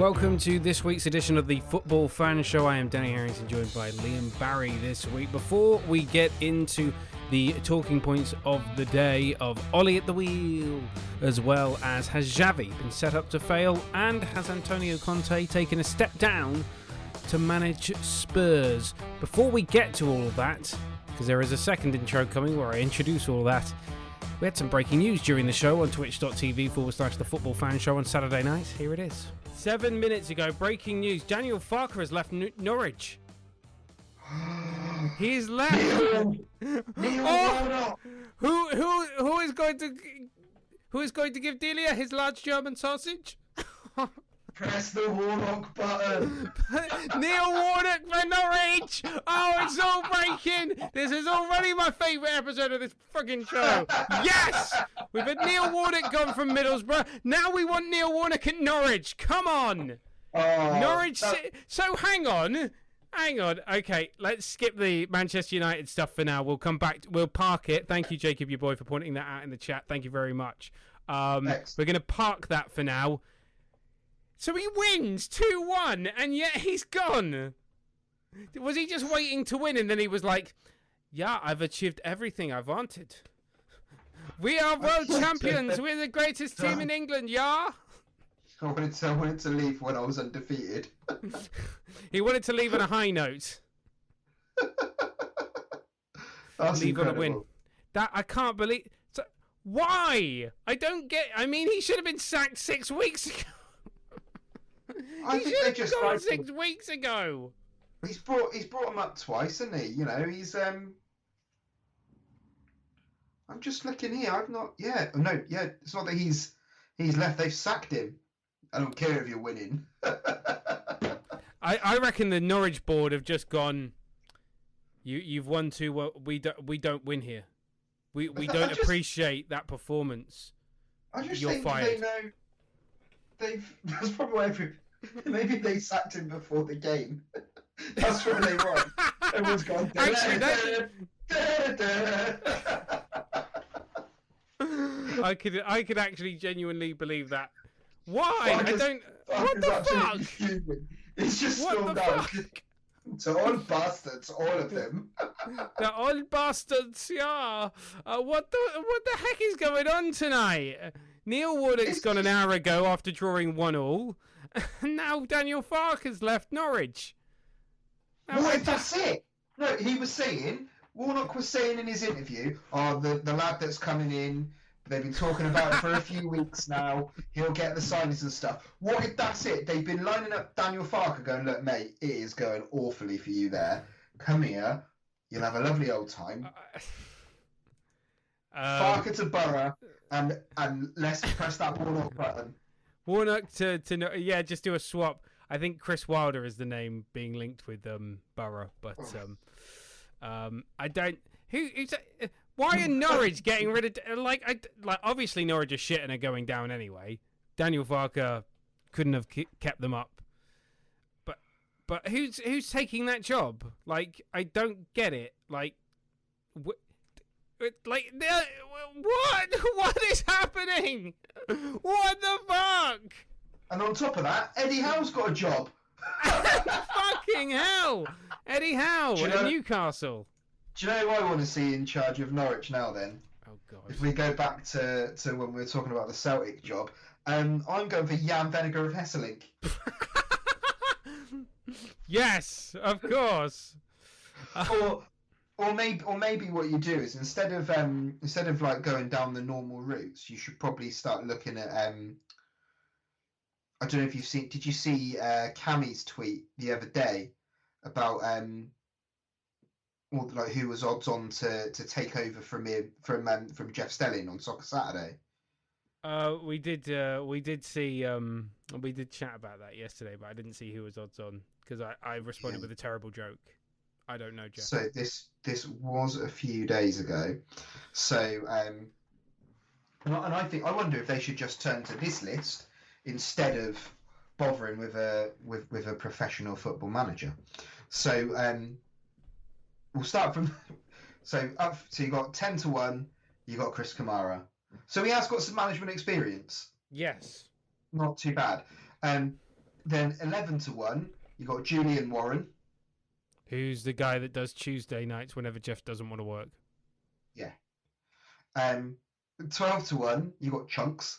Welcome to this week's edition of the Football Fan Show. I am Danny Harrington, joined by Liam Barry this week. Before we get into the talking points of the day of Ollie at the wheel, as well as has Xavi been set up to fail, and has Antonio Conte taken a step down to manage Spurs? Before we get to all of that, because there is a second intro coming where I introduce all of that, we had some breaking news during the show on twitch.tv/The Football Fan Show on Saturday night. Here it is. 7 minutes ago, breaking news. Daniel Farke has left Norwich. He's left. Oh, who is going to give Delia his large German sausage? Press the Warnock button. Neil Warnock for Norwich. Oh, it's all breaking. This is already my favourite episode of this fucking show. Yes! We've had Neil Warnock gone from Middlesbrough. Now we want Neil Warnock at Norwich. Come on. Norwich. So hang on. Okay, let's skip the Manchester United stuff for now. We'll come back. We'll park it. Thank you, Jacob, your boy, for pointing that out in the chat. Thank you very much. We're going to park that for now. So he wins 2-1, and yet he's gone. Was he just waiting to win, and then he was like, yeah, I've achieved everything I wanted. We are world champions. We're the greatest team in England, yeah? I wanted to leave when I was undefeated. He wanted to leave on a high note. That's leave incredible. on a win. That I can't believe. So, why? I don't get. I mean, he should have been sacked 6 weeks ago. I think they just gone 6 weeks ago. He's brought him up twice, hasn't he? You know, he's I'm just looking here. I've not. Yeah, no, yeah. It's not that he's left. They've sacked him. I don't care if you're winning. I reckon the Norwich board have just gone. You've won 2. Well, we don't win here. We don't appreciate that performance. I just You're think fired. they know. That's probably why maybe they sacked him before the game. That's where they won. Everyone's gone. Actually, I could actually genuinely believe that. Why? I don't. What the fuck? Fuming. It's just What stormed the out. fuck? To all bastards, all of them. The old bastards, yeah. What the heck is going on tonight? Neil Warnock's gone an hour ago after drawing 1-1. And now Daniel Farke has left Norwich. That's it. No, he was saying, Warnock was saying in his interview, the lad that's coming in, they've been talking about it for a few weeks now, he'll get the signings and stuff. What if that's it? They've been lining up Daniel Farke going, look, mate, it is going awfully for you there. Come here, you'll have a lovely old time. Farke to Borough, and let's press that Warnock button. Warnock to just do a swap. I think Chris Wilder is the name being linked with Borough, but I don't. Why are Norwich getting rid of obviously Norwich are shit and are going down anyway. Daniel Farke couldn't have kept them up, but who's taking that job? Like, I don't get it. What is happening? What the fuck? And on top of that, Eddie Howe's got a job. Fucking hell, Eddie Howe at Newcastle. Do you know who I want to see in charge of Norwich now then? Oh, God. If we go back to when we were talking about the Celtic job, I'm going for Jan Vennegar of Hesselink. Yes, of course. Or maybe what you do is instead of like going down the normal routes, you should probably start looking at I don't know if you've seen. Did you see Cammy's tweet the other day about who was odds on to take over from Jeff Stelling on Soccer Saturday? We did see we did chat about that yesterday, but I didn't see who was odds on because I responded with a terrible joke. I don't know, Jeff. So this was a few days ago. So and I wonder if they should just turn to this list instead of bothering with a professional football manager. So we'll start from so you got 10-1. You got Chris Kamara. So he has got some management experience. Yes. Not too bad. Then 11-1, you got Julian Warren. Who's the guy that does Tuesday nights whenever Jeff doesn't want to work? Yeah. 12-1, you got Chunks.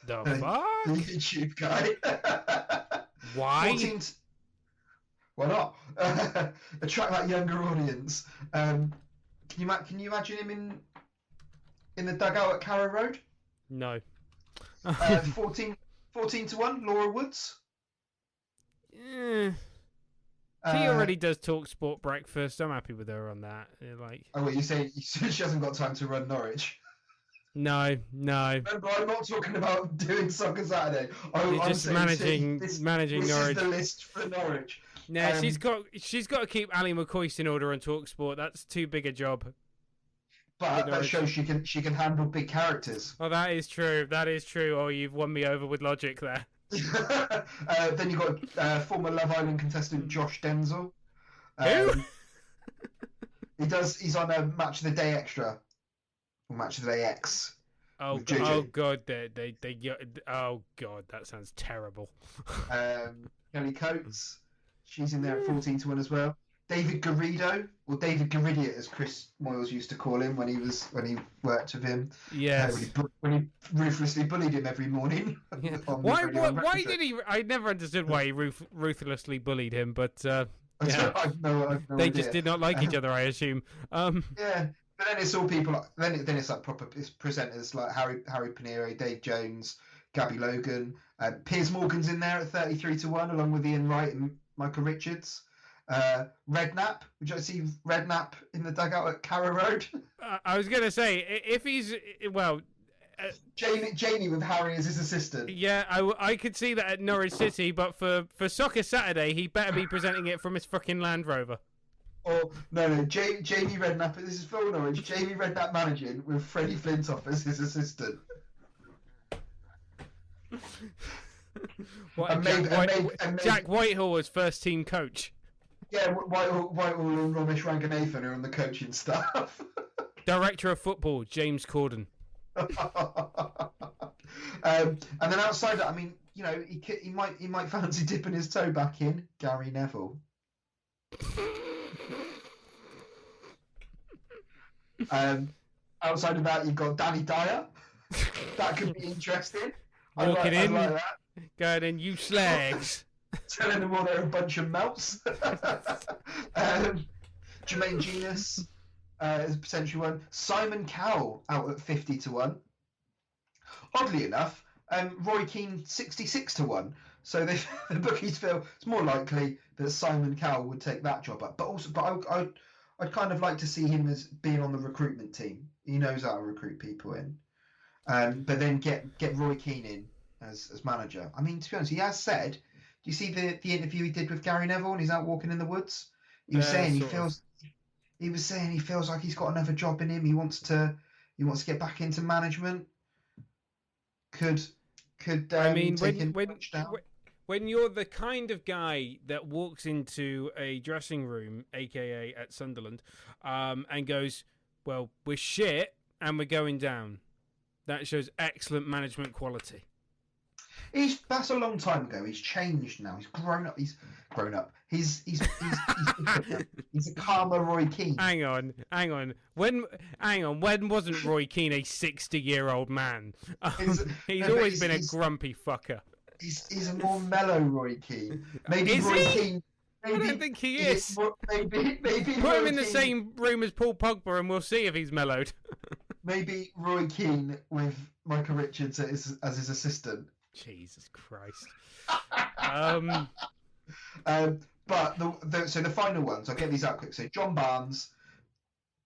The The fuck? YouTube guy. Why? 14 Why not? Attract that younger audience. Can you imagine him in the dugout at Carrow Road? No. 14-1, Laura Woods. Eh. She already does talk sport breakfast. I'm happy with her on that. Like, oh, wait, you say she hasn't got time to run Norwich? no. Remember, I'm not talking about doing Soccer Saturday. I'm just saying, managing this Norwich. This is the list for Norwich. No, she's got to keep Ali McCoist in order on talk sport. That's too big a job. But that shows she can handle big characters. Oh, that is true. That is true. Oh, you've won me over with logic there. Then you got former Love Island contestant Josh Denzel. Who? He's on a Match of the Day Extra, or Match of the Day X. Oh god, oh god, that sounds terrible. Kelly Coates, she's in there at 14-1 as well. David Garrido, or David Garridiot, as Chris Moyles used to call him when he worked with him. Yes. When he ruthlessly bullied him every morning. Yeah. Why did he? I never understood why he ruthlessly bullied him, but yeah. I've no they idea. just did not like each other, I assume. Yeah, but then it's all people. Then it's like proper presenters like Harry Pinero, Dave Jones, Gabby Logan, Piers Morgan's in there at 33-1, along with Ian Wright and Michael Richards. Redknapp, would you like to see Redknapp in the dugout at Carrow Road? I was gonna say if he's Jamie with Harry as his assistant. Yeah, I could see that at Norwich City, but for Soccer Saturday, he better be presenting it from his fucking Land Rover. Or no, Jamie Redknapp. This is Phil Norwich. Jamie Redknapp managing with Freddie Flintoff as his assistant. Jack Whitehall as first team coach. Yeah, Whitehall and Ramesh Ranganathan are on the coaching staff. Director of football, James Corden. And then outside that, I mean, you know, he might fancy dipping his toe back in. Gary Neville. Outside of that, you've got Danny Dyer. That could be interesting. Walking in, like that. going in, you slags. Telling them all they're a bunch of melts. Jermaine Genius is a potential one. Simon Cowell out at 50-1. Oddly enough, Roy Keane 66-1. So the bookies feel it's more likely that Simon Cowell would take that job up. But I'd kind of like to see him as being on the recruitment team. He knows how to recruit people in. But then get Roy Keane in as manager. I mean, to be honest, he has said. Do you see the interview he did with Gary Neville when he's out walking in the woods? He was saying he feels like he's got another job in him. He wants to get back into management. Could I mean, when you're the kind of guy that walks into a dressing room, aka at Sunderland, and goes, "Well, we're shit and we're going down," that shows excellent management quality. That's a long time ago. He's changed now. He's grown up. He's a calmer Roy Keane. Hang on. When wasn't Roy Keane a 60-year-old man? He's always been a grumpy fucker. He's a more mellow Roy Keane. Maybe is Roy he? Keane. I don't think he is. Maybe put him in the same room as Paul Pogba, and we'll see if he's mellowed. Maybe Roy Keane with Michael Richards as his assistant. Jesus Christ. But so the final ones, I'll get these out quick. So John Barnes,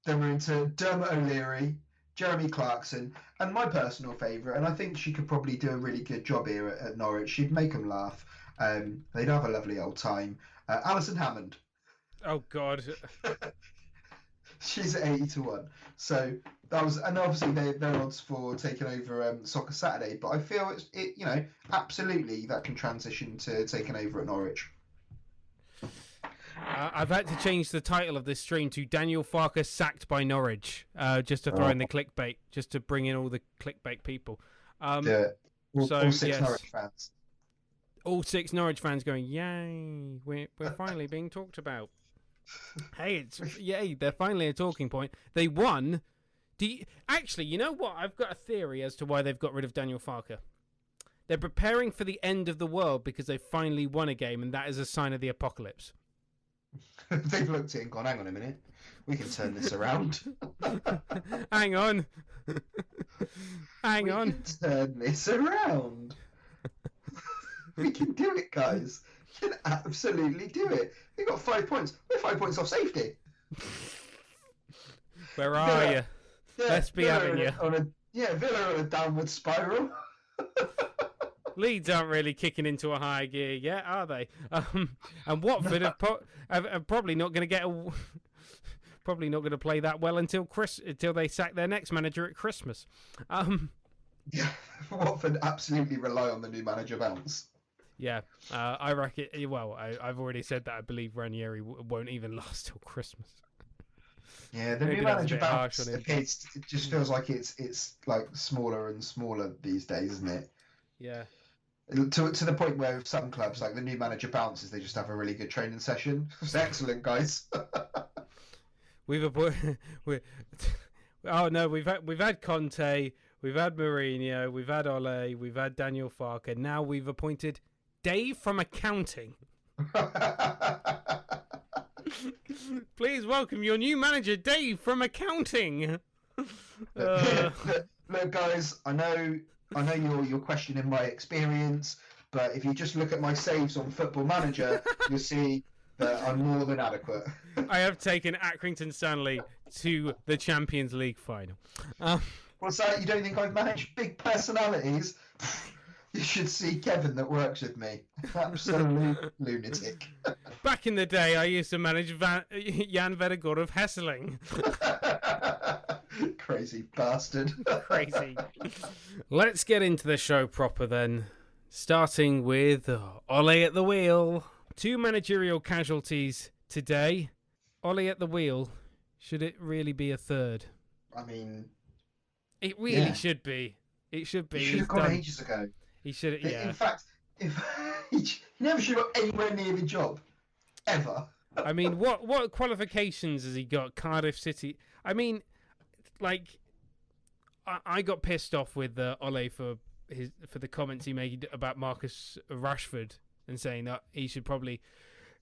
then we're into Dermot O'Leary, Jeremy Clarkson, and my personal favourite, and I think she could probably do a really good job here at Norwich. She'd make them laugh. They'd have a lovely old time. Alison Hammond. Oh God. She's at 80-1. So that was, and obviously they're odds for taking over Soccer Saturday. But I feel it absolutely that can transition to taking over at Norwich. I've had to change the title of this stream to Daniel Farke sacked by Norwich, just to throw in the clickbait, just to bring in all the clickbait people. All six Norwich fans. All 6 Norwich fans going, yay, we're finally being talked about. Hey, yay, they're finally a talking point. They won. Actually, you know what? I've got a theory as to why they've got rid of Daniel Farke. They're preparing for the end of the world because they finally won a game, and that is a sign of the apocalypse. They've looked at it and gone, hang on a minute, we can turn this around. Hang on. We can turn this around. We can do it, guys. We can absolutely do it. We got 5 points. We're 5 points off safety. Where are you? Yeah, Let's be having you. Villa on a downward spiral. Leeds aren't really kicking into a high gear yet, are they? And Watford are probably not going to get probably not going to play that well until they sack their next manager at Christmas. Yeah, Watford absolutely rely on the new manager bounce. Yeah, I reckon. Well, I've already said that I believe Ranieri won't even last till Christmas. Yeah, the new manager bounce. It just feels like it's like smaller and smaller these days, isn't it? Yeah. To the point where some clubs, like the new manager bounces, they just have a really good training session. It's excellent, guys. We've had Conte, we've had Mourinho, we've had Ole, we've had Daniel Farke, now we've appointed Dave from accounting. Please welcome your new manager, Dave from accounting. Look, guys, I know you're questioning my experience, but if you just look at my saves on Football Manager, you'll see that I'm more than adequate. I have taken Accrington Stanley to the Champions League final. What's that? You don't think I've managed big personalities? You should see Kevin that works with me. Absolute lunatic. Back in the day, I used to manage Jan Vedegor of Hesseling. Crazy bastard. Crazy. Let's get into the show proper then. Starting with Ole at the wheel. 2 managerial casualties today. Ole at the wheel. Should it really be a third? I mean... It really should be. It should be. He should have gone ages ago. He should have, yeah. In fact, he never should have got anywhere near the job. Ever. I mean, what qualifications has he got? Cardiff City. I mean, like, I got pissed off with Ole for the comments he made about Marcus Rashford and saying that he should probably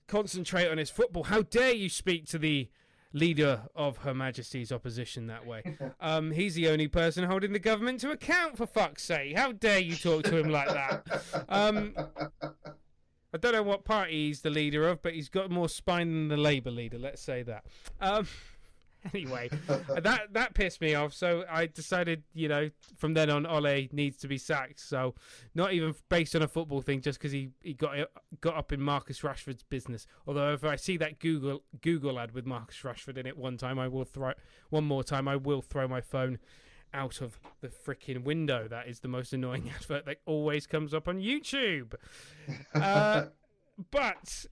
concentrate on his football. How dare you speak to the leader of Her Majesty's opposition that way? He's the only person holding the government to account, for fuck's sake. How dare you talk to him like that? I don't know what party he's the leader of, but he's got more spine than the Labour leader, let's say that. Anyway, that pissed me off, so I decided, from then on, Ole needs to be sacked. So not even based on a football thing, just because he got up in Marcus Rashford's business. Although if I see that Google ad with Marcus Rashford in it one more time, I will throw my phone out of the freaking window. That is the most annoying advert that always comes up on YouTube. But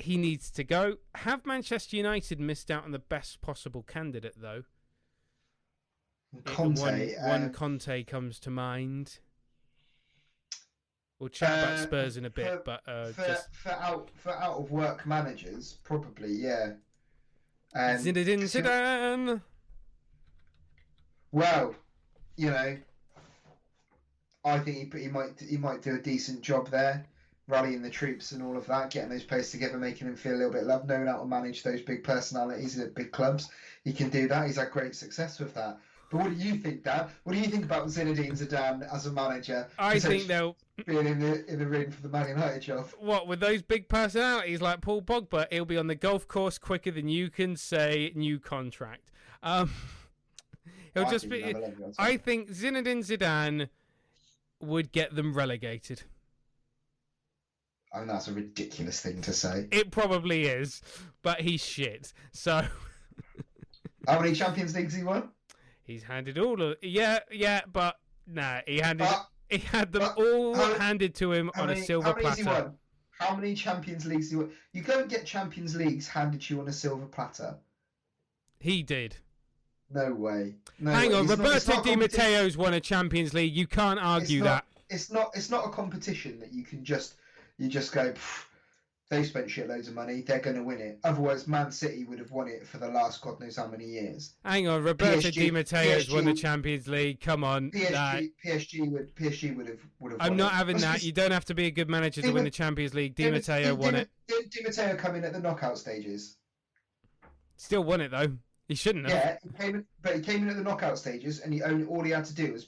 he needs to go. Have Manchester United missed out on the best possible candidate, though? Conte. One Conte comes to mind. We'll chat about Spurs in a bit, for out of work managers, probably, yeah. Zinedine Zidane. Well, I think he might do a decent job there, rallying the troops and all of that, getting those players together, making them feel a little bit loved, knowing how to manage those big personalities at big clubs. He can do that. He's had great success with that. But what do you think, Dan? What do you think about Zinedine Zidane as a manager? I think they'll being in the ring for the Man United job. What, with those big personalities like Paul Pogba, he'll be on the golf course quicker than you can say new contract. He'll just be. I think Zinedine Zidane would get them relegated. I mean, that's a ridiculous thing to say. It probably is, but he's shit. So. How many Champions Leagues he won? He's handed all of but nah, he had them all handed to him on a silver platter. How many Champions Leagues he won? You don't get Champions Leagues handed to you on a silver platter. He did. No way. Hang on, Roberto Di Matteo's won a Champions League. You can't argue that. it's not a competition that you just go. They've spent shitloads of money. They're going to win it. Otherwise, Man City would have won it for the last God knows how many years. Hang on, Roberto Di Matteo's won the Champions League. Come on, PSG would have. I'm not having that. You don't have to be a good manager to win the Champions League. Di Matteo won it. Did Di Matteo come in at the knockout stages? Still won it though. He shouldn't have. Yeah, he came in at the knockout stages, and all he had to do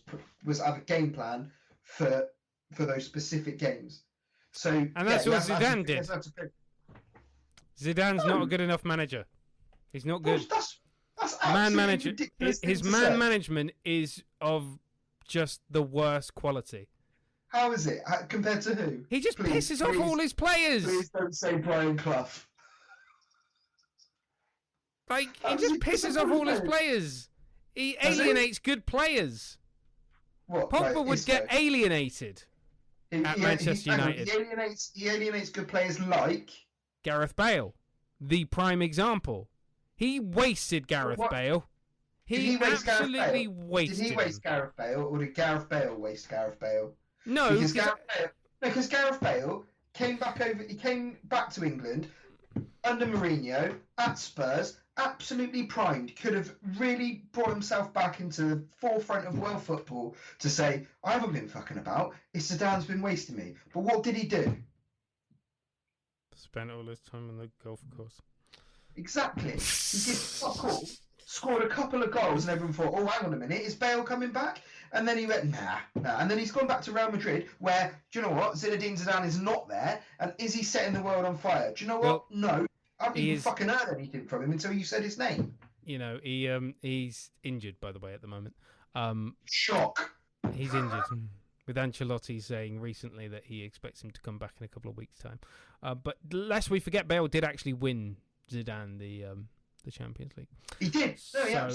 was have a game plan for those specific games. So, and that's what Zidane did. Zidane's not a good enough manager. He's not good. That's man manager. His man say. management is of just the worst quality. How is it compared to who? He just pisses off all his players. Please don't say Brian Clough. Like he just pisses off all his players. He alienates good players. What? Pogba would get alienated. At Manchester United. He alienates good players like Gareth Bale, the prime example. He wasted Gareth Bale. He absolutely wasted him. Did he waste Gareth Bale, or did Gareth Bale waste Gareth Bale? No, because Gareth Bale came back over. He came back to England under Mourinho at Spurs, absolutely primed. Could have really brought himself back into the forefront of world football to say, I haven't been fucking about. It's Zidane's been wasting me. But what did he do? Spent all his time on the golf course. Exactly. He did fuck all. Scored a couple of goals and everyone thought, oh, hang on a minute, is Bale coming back? And then he went, nah. And then he's gone back to Real Madrid where, do you know what? Zinedine Zidane is not there. And is he setting the world on fire? Do you know what? Well, no. I haven't even fucking heard anything from him until you said his name. You know, he's injured, by the way, at the moment. Shock. He's injured. With Ancelotti saying recently that he expects him to come back in a couple of weeks' time. But lest we forget, Bale did actually win Zidane the Champions League. He did. No,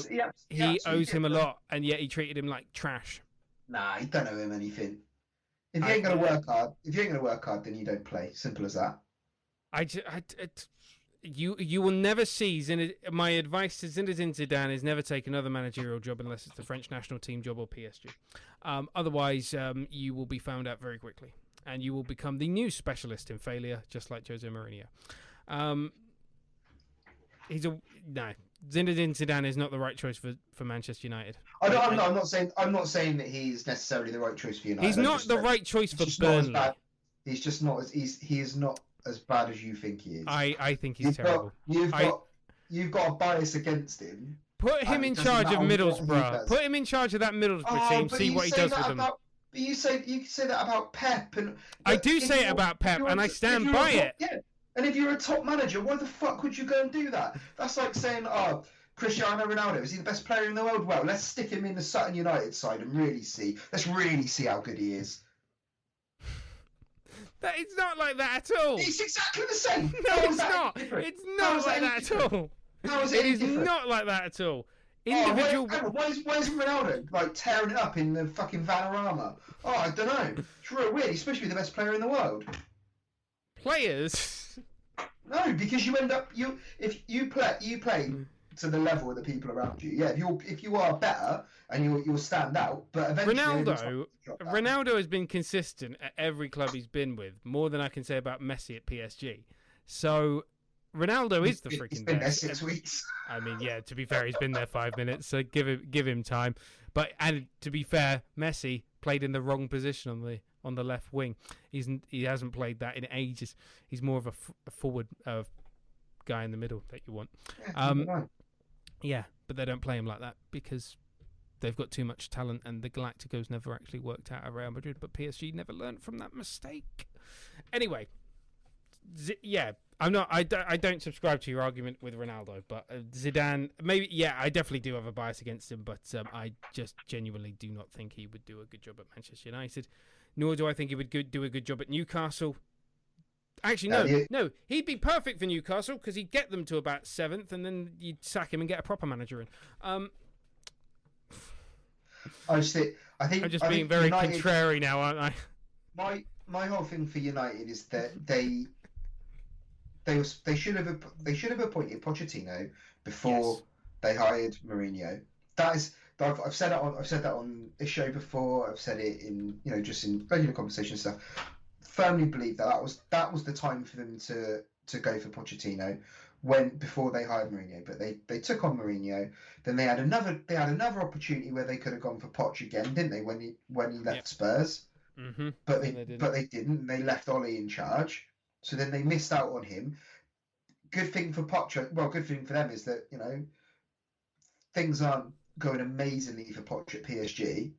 he owes him a lot, and yet he treated him like trash. Nah, he don't owe him anything. If you ain't gonna work hard, then you don't play. Simple as that. You will never see my advice to Zinedine Zidane is never take another managerial job unless it's the French national team job or PSG. Otherwise, you will be found out very quickly, and you will become the new specialist in failure, just like Jose Mourinho. Zinedine Zidane is not the right choice for Manchester United. I'm not saying that he's necessarily the right choice for United. He's not the right choice for Burnley. He's just not as he is not as bad as you think he is. I think he's terrible. You've got a bias against him. Put him in charge of Middlesbrough. Put him in charge of that Middlesbrough team. See what he does with them. But you say that about Pep, and I do say it about Pep, and I stand by it. Yeah. And if you're a top manager, why the fuck would you go and do that? That's like saying, Cristiano Ronaldo, is he the best player in the world? Well, let's stick him in the Sutton United side and let's really see how good he is. It's not like that at all. It's exactly the same. No, it's not. It's not like that at all. How is it? It is not like that at all. Individual. Why is Ronaldo like tearing it up in the fucking Vanarama? Oh, I don't know. It's real weird. He's supposed to be the best player in the world. Players. No, because you end up if you play to the level of the people around you. Yeah, if you are better and you'll stand out. But eventually, Ronaldo has been consistent at every club he's been with, more than I can say about Messi at PSG. So Ronaldo is the freaking he's been best. There 6 weeks. I mean, yeah. To be fair, he's been there 5 minutes, so give him time. But and to be fair, Messi played in the wrong position on the left wing. He hasn't played that in ages. He's more of a forward guy in the middle that you want. Yeah, but they don't play him like that because they've got too much talent, and the Galacticos never actually worked out at Real Madrid. But PSG never learned from that mistake. Anyway, yeah, I'm not. I don't subscribe to your argument with Ronaldo, but Zidane, maybe. Yeah, I definitely do have a bias against him, but I just genuinely do not think he would do a good job at Manchester United. Nor do I think he would do a good job at Newcastle. Actually, no. He'd be perfect for Newcastle because he'd get them to about 7th, and then you'd sack him and get a proper manager in. I think I'm just being very United, contrary now, aren't I? My whole thing for United is that they should have appointed Pochettino before they hired Mourinho. that is. I've said that on this show before. I've said it in just in regular conversation and stuff. Firmly believe that that was the time for them to go for Pochettino before they hired Mourinho. But they took on Mourinho. Then they had another opportunity where they could have gone for Poch again, didn't they? When he left Spurs, but they didn't. They left Ollie in charge. So then they missed out on him. Good thing for Poch. Well, good thing for them is that things aren't going amazingly for Poch at PSG,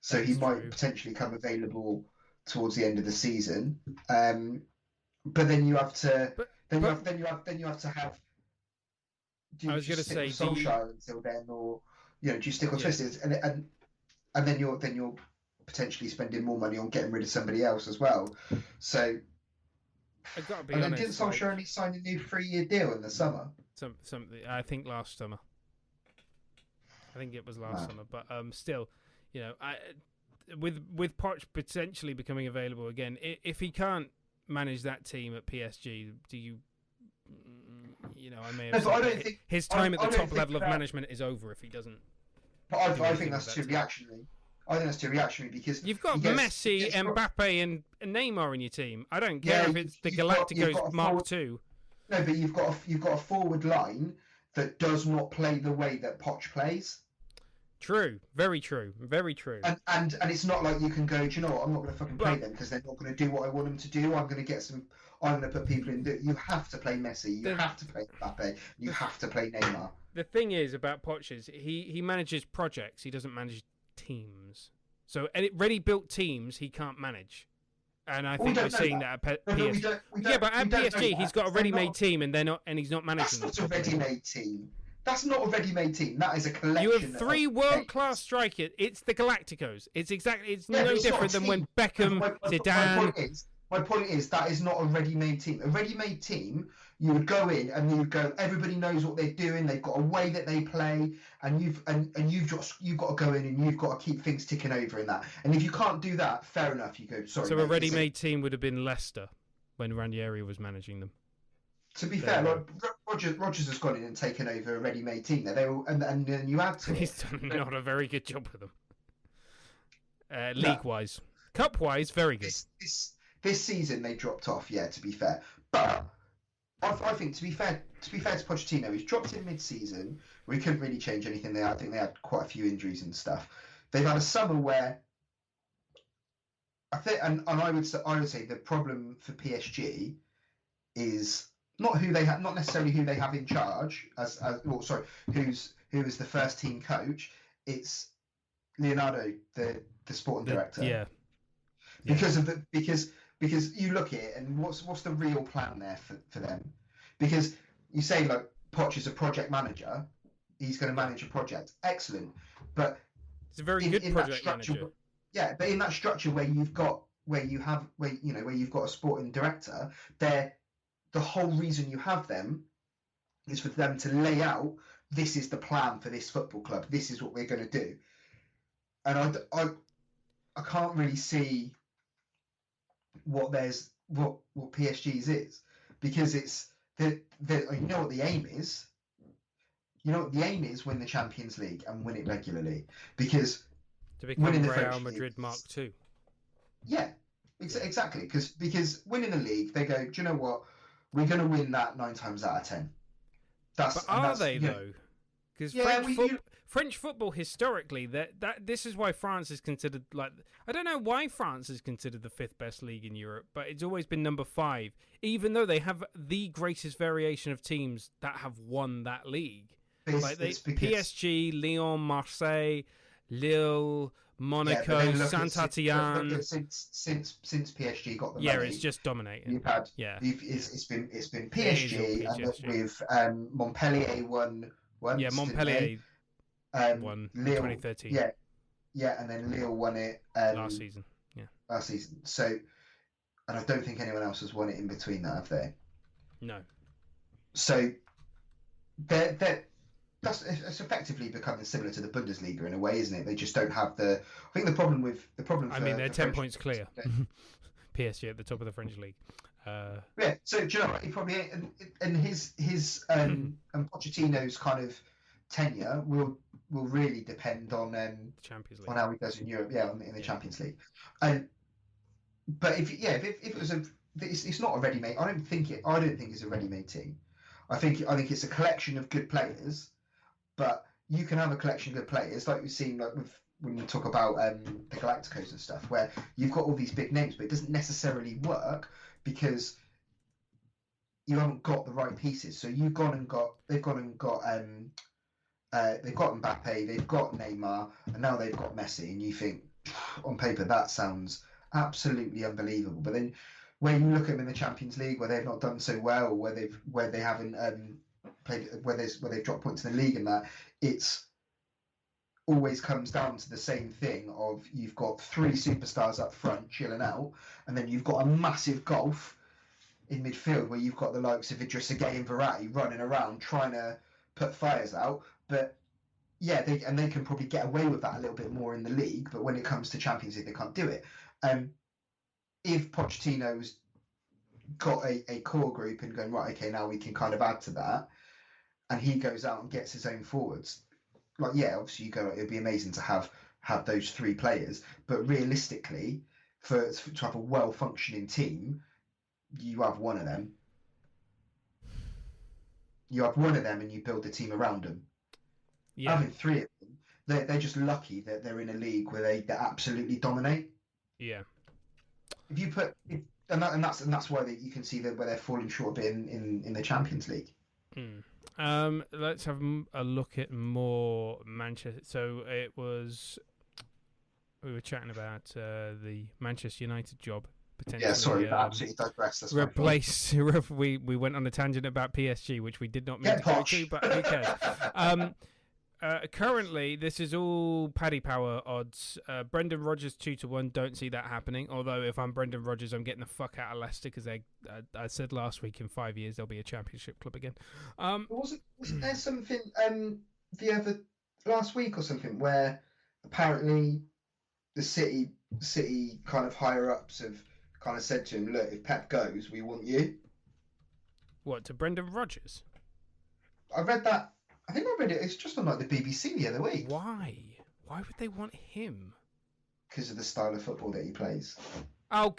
so he might potentially come available towards the end of the season. But then you have to then you have to have. Do I was going to say Solskjaer until then, or do you stick with Twisted and then you're potentially spending more money on getting rid of somebody else as well. So. I've got to be honest. And then didn't Solskjaer only sign a new 3-year deal in the summer? Something I think last summer. I think it was last summer, but still, with Poch potentially becoming available again, if he can't manage that team at PSG, do you? I may have. I don't think his time at the top level of management is over if he doesn't. But I think that's too reactionary. I think that's too reactionary because you've got Messi, Mbappe, and Neymar in your team. I don't care if it's the Galacticos Mark II. No, but you've got a forward line that does not play the way that Poch plays. True, very true, very true. And it's not like you can go, do you know what? I'm not going to fucking play them because they're not going to do what I want them to do. I'm going to put people in. You have to play Messi. You have to play Mbappe. You have to play Neymar. The thing is about Poch is he manages projects. He doesn't manage teams. So ready-built teams he can't manage. And I think we're seeing that at PSG. But at PSG he's got a ready-made team and he's not managing them. That's not a ready-made team. That's not a ready-made team. That is a collection. You have 3 world-class strikers. It's the Galacticos. It's no different than when Beckham, Zidane. My point is that is not a ready-made team. A ready-made team, you would go in and you would go. Everybody knows what they're doing. They've got a way that they play, and you've got to go in and you've got to keep things ticking over in that. And if you can't do that, fair enough. You go. Sorry. So a ready-made team would have been Leicester when Ranieri was managing them. To be fair, Rodgers has gone in and taken over a ready-made team there. They all, and then you add to it. He's done not a very good job with them. League-wise, cup-wise, very good. This season they dropped off. Yeah, to be fair, but I think to be fair to Pochettino, he's dropped in mid-season where he couldn't really change anything. I think they had quite a few injuries and stuff. They've had a summer where I think, and I would say the problem for PSG is not necessarily who they have in charge who is the first team coach. It's Leonardo, the sporting director. Yeah. Because you look at it and what's the real plan there for them? Because you say like Poch is a project manager, he's going to manage a project, excellent, but it's a very good project manager. Yeah, but in that structure where you've got a sporting director, the whole reason you have them is for them to lay out, this is the plan for this football club, this is what we're going to do. And I can't really see what PSG's is, because it's you know what the aim is. You know what the aim is: win the Champions League and win it regularly. Because to become Real Madrid Mark II. Yeah, exactly. Because winning the league, they go, do you know what? We're going to win that 9 times out of 10. But are they though? Because French football historically, this is why France is considered I don't know why France is considered the 5th best league in Europe, but it's always been number 5, even though they have the greatest variation of teams that have won that league. PSG, Lyon, Marseille, Lille, Monaco, Saint-Étienne. Since PSG got the money, yeah, it's just dominating. You've had it's been PSG, and with Montpellier won once. Yeah, Montpellier won Lille, 2013. Yeah, and then Lille won it last season. Yeah, last season. So, and I don't think anyone else has won it in between that, have they? No. So, it's effectively becoming similar to the Bundesliga in a way, isn't it? They just don't have the. I think the problem. They're 10 points clear. PSG at the top of the French league. Yeah. So do you know what? He probably and his and Pochettino's kind of tenure will really depend on Champions League. on how he does in Europe, in the Champions League. But if it was it's not a ready-made. I don't think it's a ready-made team. I think it's a collection of good players, but you can have a collection of good players like we've seen when you talk about the Galacticos and stuff, where you've got all these big names, but it doesn't necessarily work because you haven't got the right pieces. So they've gone and got Mbappe, they've got Neymar, and now they've got Messi, and you think on paper that sounds absolutely unbelievable. But then when you look at them in the Champions League, where they've not done so well, where they haven't played, where they've dropped points in the league, and that it's always comes down to the same thing of you've got three superstars up front chilling out, and then you've got a massive gulf in midfield where you've got the likes of Idrissa Gueye and Verratti running around trying to put fires out. But yeah, they can probably get away with that a little bit more in the league, but when it comes to Champions League, they can't do it. If Pochettino's got a core group and going, right, okay, now we can kind of add to that, and he goes out and gets his own forwards, like, yeah, obviously you go, it'd be amazing to have those three players, but realistically, to have a well-functioning team, you have one of them. You have one of them and you build the team around them. Yeah. Having three of them, they're just lucky that they're in a league where they absolutely dominate. Yeah. If you put, that's why you can see that where they're falling short a bit in the Champions League. Let's have a look at more Manchester. So we were chatting about the Manchester United job potentially. Yeah, sorry, absolutely digress. That's replace. We went on a tangent about PSG, which we did not mean to go to, but who cares? Currently, this is all Paddy Power odds. Brendan Rodgers 2-1. Don't see that happening. Although, if I'm Brendan Rodgers, I'm getting the fuck out of Leicester because I said last week in 5 years they'll be a Championship club again. Wasn't there something the other last week or something where apparently the City kind of higher ups have kind of said to him, "Look, if Pep goes, we want you." What, to Brendan Rodgers? I read that. I think I read it. It's just on like the BBC the other week. Why? Why would they want him? Because of the style of football that he plays. Oh,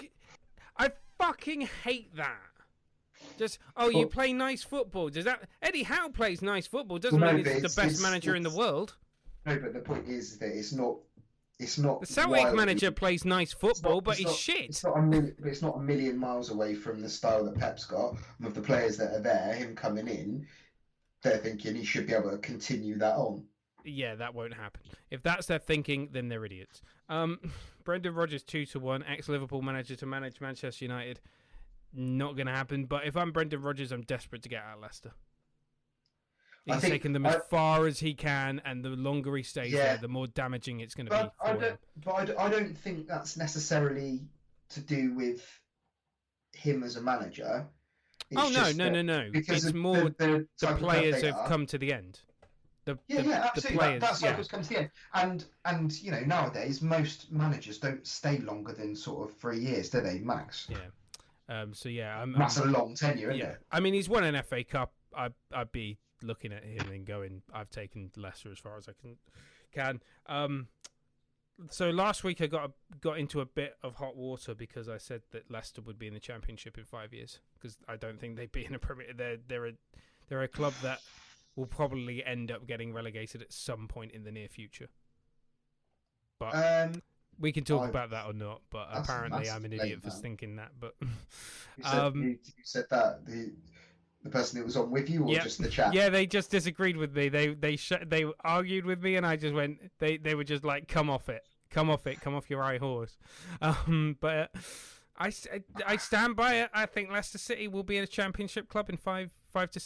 I fucking hate that. Just you play nice football. Does that Eddie Howe plays nice football? Doesn't mean he's the best manager in the world. No, but the point is that it's not. The Celtic manager plays nice football, but he's shit. It's not a million miles away from the style that Pep's got. And with the players that are there, him coming in, they're thinking he should be able to continue that on. Yeah, that won't happen. If that's their thinking, then they're idiots. Brendan Rodgers 2-1, ex-Liverpool manager to manage Manchester United. Not going to happen. But if I'm Brendan Rodgers, I'm desperate to get out of Leicester. He's taking them as far as he can, and the longer he stays there, the more damaging it's going to be for him. But I don't think that's necessarily to do with him as a manager. It's no. Because it's more the players have come to the end. Absolutely. The players, that cycle's come to the end. And nowadays most managers don't stay longer than sort of 3 years, do they, max? Yeah. That's a long tenure, isn't it? I mean, he's won an FA Cup. I'd be looking at him and going, I've taken Leicester as far as I can. So last week I got into a bit of hot water because I said that Leicester would be in the Championship in 5 years because I don't think they'd be in a Premier. They're a club that will probably end up getting relegated at some point in the near future. But we can talk about that or not. But apparently I'm an idiot for thinking that. But you said that the person that was on with you, or just the chat? Yeah, they just disagreed with me. They argued with me, and I just went. They were just like, "Come off it, come off your high horse." But I stand by it. I think Leicester City will be in a Championship club in 5 to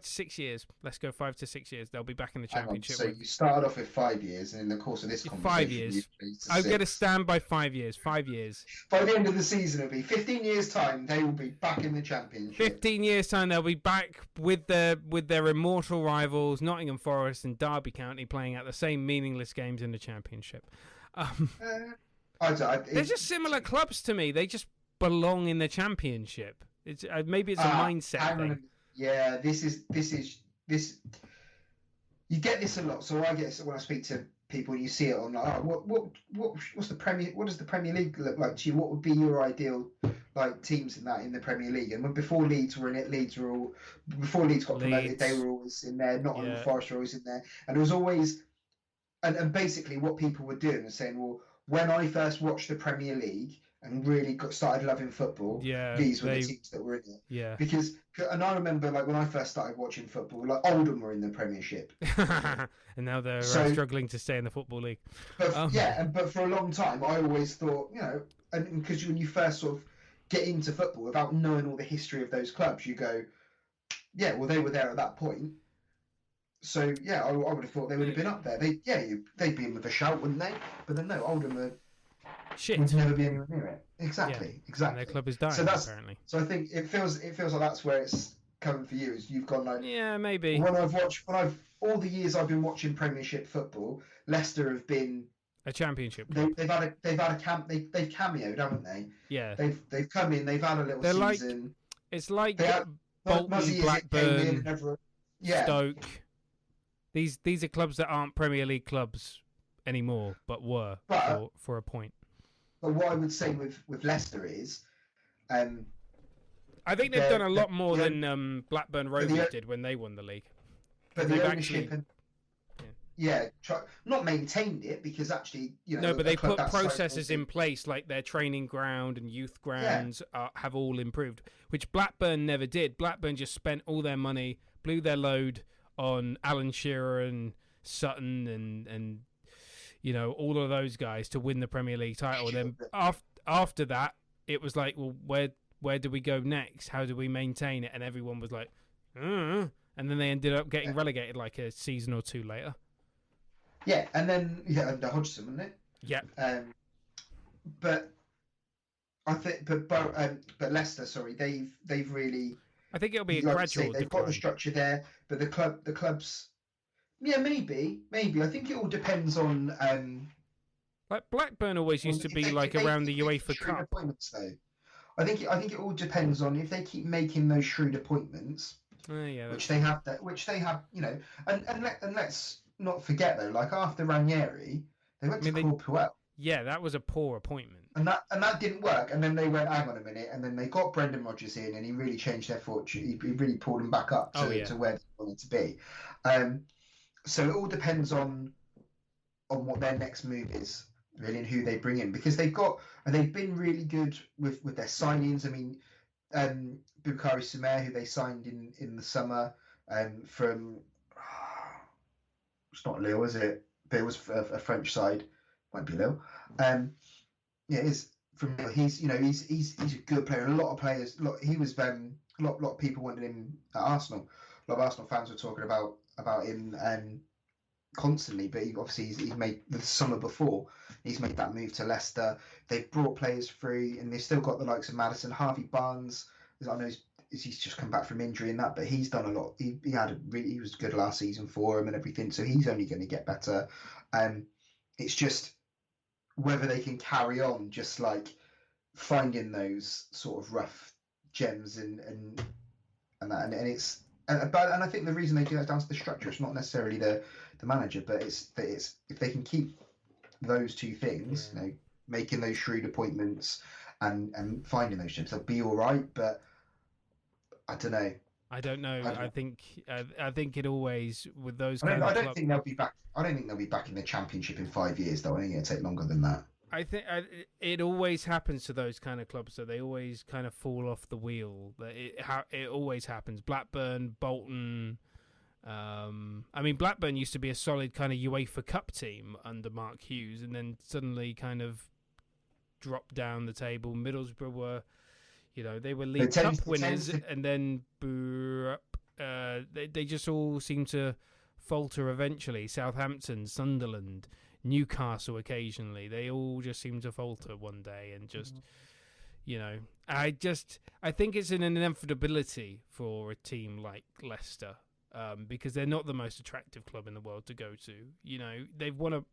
6 years. Let's go 5 to 6 years. They'll be back in the Championship. So you started off with 5 years, and in the course of this conversation, 5 years. I'm going to stand by 5 years. 5 years. By the end of the season, it'll be 15 years' time. They will be back in the Championship. 15 years' time, they'll be back with their immortal rivals, Nottingham Forest and Derby County, playing out the same meaningless games in the Championship. They're just similar clubs to me. They just belong in the Championship. It's maybe it's a mindset thing. Yeah, this is this. You get this a lot. So I get it when I speak to people, you see it on like, oh, what's the Premier? What does the Premier League look like to you? What would be your ideal like teams in the Premier League? And when before Leeds were in it, before Leeds got promoted, they were always in there. Nottingham Forest were always in there, and it was always and basically what people were doing was saying, well, when I first watched the Premier League and really started loving football, these were the teams that were in it. Yeah. And I remember like when I first started watching football, like Oldham were in the Premiership. And now they're struggling to stay in the Football League. But, but for a long time, I always thought, and because when you first sort of get into football without knowing all the history of those clubs, you go, yeah, well, they were there at that point. So yeah, I would have thought they would have been up there. They'd be in with a shout, wouldn't they? But then no, Oldham would never be anywhere near it. Exactly. And their club is dying. Apparently. So I think it feels like that's where it's coming for you. Is you've gone like maybe when all the years I've been watching Premiership football, Leicester have been a Championship. They've cameoed, haven't they? Yeah. They've come in. They've had a little season. It's like Bolton, Blackburn, Stoke. These are clubs that aren't Premier League clubs anymore, but were for a point. But what I would say with Leicester is, I think they've done a lot more than Blackburn Rovers did when they won the league. But the ownership not maintained it because actually, No, but they put processes in place like their training ground and youth grounds have all improved, which Blackburn never did. Blackburn just spent all their money, blew their load on Alan Shearer and Sutton and all of those guys to win the Premier League title. And then after that, it was like, well, where do we go next? How do we maintain it? And everyone was like, and then they ended up getting relegated like a season or two later. Yeah, and then under Hodgson, wasn't it? Yeah. But I think, but Leicester, sorry, they've really. I think it'll be a gradual. They've got the structure there, but the clubs. Yeah, maybe. I think it all depends on. Like Blackburn always used to be like around the UEFA Cup. Though. I think it all depends on if they keep making those shrewd appointments. Which they have, and let's not forget though, like after Ranieri, they went to Claude Puel. Yeah, that was a poor appointment. And that didn't work. And then they went, hang on a minute, and then they got Brendan Rodgers in, and he really changed their fortune. He really pulled them back up to where they wanted to be. So it all depends on what their next move is, really, and who they bring in, because they've been really good with their signings. I mean, Boukari Soumer, who they signed in the summer, from it's not Lille, is it? But it was a French side, might be Lille. It is from Lille. He's a good player. A lot of players. He was a lot of people wanted him at Arsenal. A lot of Arsenal fans were talking about him constantly, but he's made the summer before. He's made that move to Leicester. They've brought players through, and they've still got the likes of Maddison, Harvey Barnes. I know he's just come back from injury and that, but he's done a lot. He was good last season for him and everything, so he's only going to get better. It's just whether they can carry on, just like finding those sort of rough gems and I think the reason they do that is down to the structure. It's not necessarily the manager, but it's if they can keep those two things, making those shrewd appointments and finding those gems, they'll be all right. But I don't know. I think it always with those. I don't think they'll be back. I don't think they'll be back in the Championship in 5 years, though. I think it'll take longer than that. I think it always happens to those kind of clubs, so they always kind of fall off the wheel. It always happens. Blackburn, Bolton. I mean, Blackburn used to be a solid kind of UEFA Cup team under Mark Hughes, and then suddenly kind of dropped down the table. Middlesbrough were, they were League Cup winners, and then they just all seem to falter eventually. Southampton, Sunderland, Newcastle occasionally, they all just seem to falter one day and just I think it's an inevitability for a team like Leicester, because they're not the most attractive club in the world to go to. They've won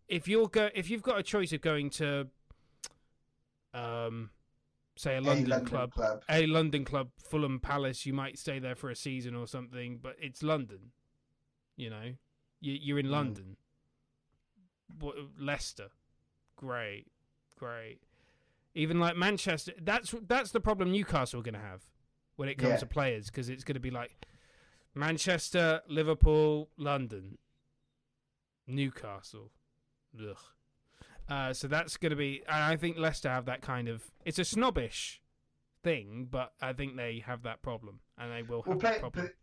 if you've got a choice of going to say a London club, Fulham Palace, you might stay there for a season or something, but it's London. You're in London. Leicester, great. Even like Manchester, that's the problem Newcastle are going to have when it comes to players, because it's going to be like Manchester, Liverpool, London, Newcastle. Ugh. So that's going to be, and I think Leicester have that kind of, it's a snobbish thing, but I think they have that problem, and they will have that problem. But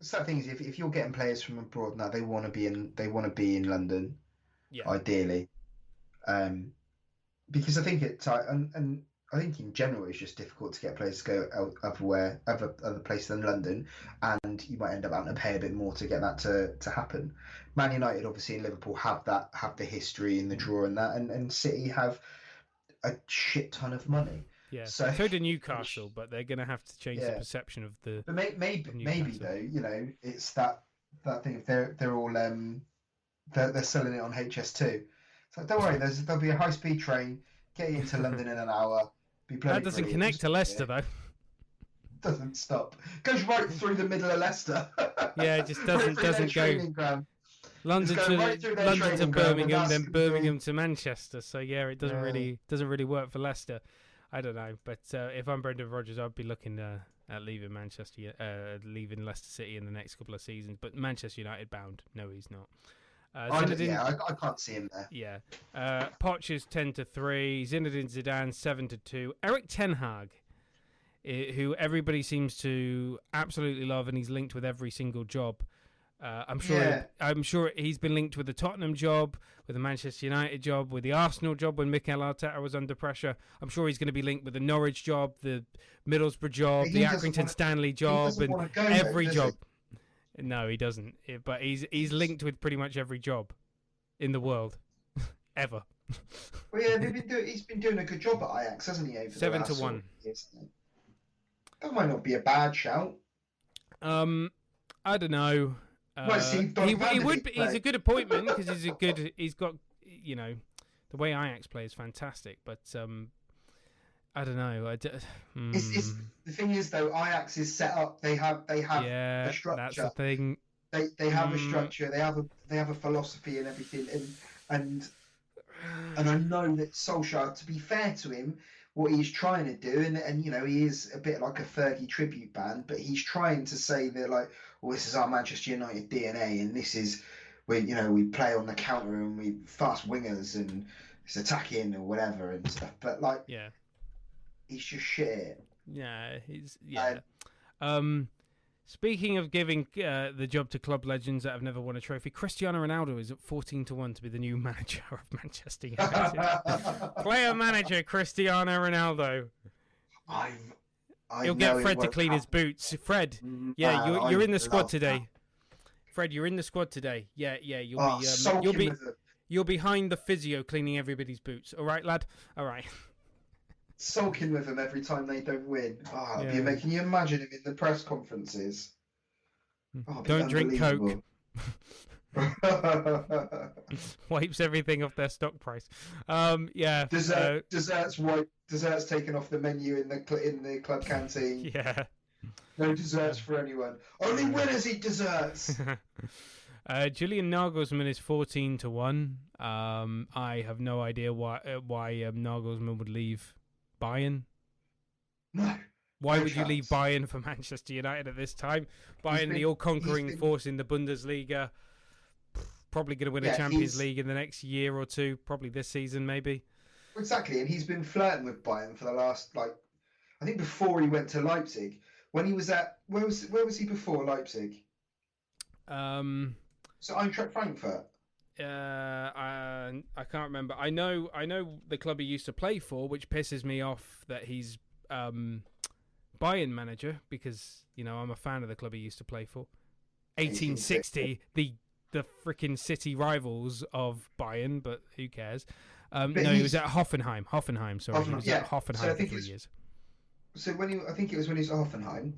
the sad thing is, if you're getting players from abroad now, they want to be in London, ideally, because I think and I think in general it's just difficult to get players to go other places than London, and you might end up having to pay a bit more to get that to happen. Man United, obviously, and Liverpool have the history in the draw and that, and City have a shit ton of money. Yeah, so do Newcastle, but they're going to have to change the perception of the. But maybe though, it's that thing. If they're all they're selling it on HS2. So don't worry, there'll be a high speed train get you into London in an hour. That doesn't connect to Leicester though. Doesn't stop. Goes right through the middle of Leicester. Yeah, it just doesn't go. London to Birmingham, then Birmingham to Manchester. So yeah, it doesn't really work for Leicester. I don't know, but if I'm Brendan Rodgers, I'd be looking at leaving leaving Leicester City in the next couple of seasons. But Manchester United bound. No, he's not. I can't see him there. Yeah, Poch is 10-3. Zinedine Zidane 7-2. Eric Ten Hag, who everybody seems to absolutely love, and he's linked with every single job. I'm sure he's been linked with the Tottenham job, with the Manchester United job, with the Arsenal job when Mikel Arteta was under pressure. I'm sure he's going to be linked with the Norwich job, the Middlesbrough job, the Accrington Stanley job, and every job. No, he doesn't. But he's linked with pretty much every job in the world, ever. Well, yeah, he's been doing a good job at Ajax, hasn't he? Over 7-1. That might not be a bad shout. I don't know. He would be. He's a good appointment because he's got the way Ajax play is fantastic. But I don't know. It's the thing is though, Ajax is set up. They have a structure. That's the thing. They have a structure. They have a philosophy and everything. And I know that Solskjaer, to be fair to him, what he's trying to do, and he is a bit like a Fergie tribute band, but he's trying to say that like, well, this is our Manchester United DNA, and this is we play on the counter and we fast wingers and it's attacking or whatever and stuff. But like, he's just shit. Yeah, speaking of giving the job to club legends that have never won a trophy, Cristiano Ronaldo is at 14-1 to be the new manager of Manchester United. Player manager Cristiano Ronaldo. He'll get Fred to clean his boots. Fred, you're in the squad today. Fred, you're in the squad today. Yeah, you'll be behind the physio cleaning everybody's boots. All right, lad. All right. Sulking with them every time they don't win. Can you imagine him in the press conferences? Don't drink Coke. Wipes everything off their stock price. Desserts taken off the menu in the club canteen. Yeah. No desserts for anyone. Only winners eat desserts. Julian Nagelsmann is 14-1. I have no idea why Nagelsmann would leave Bayern. No. Why would you leave Bayern for Manchester United at this time? Bayern, the all-conquering force in the Bundesliga, probably going to win a Champions League in the next year or two, probably this season maybe. Exactly, and he's been flirting with Bayern for the last, I think before he went to Leipzig. When he was at, where was he before Leipzig? So Eintracht Frankfurt. I can't remember. I know the club he used to play for, which pisses me off that he's Bayern manager, because I'm a fan of the club he used to play for. 1860, the freaking city rivals of Bayern, but who cares? He was at Hoffenheim. Sorry, he was at Hoffenheim for 3 years. So I think it was when he was at Hoffenheim,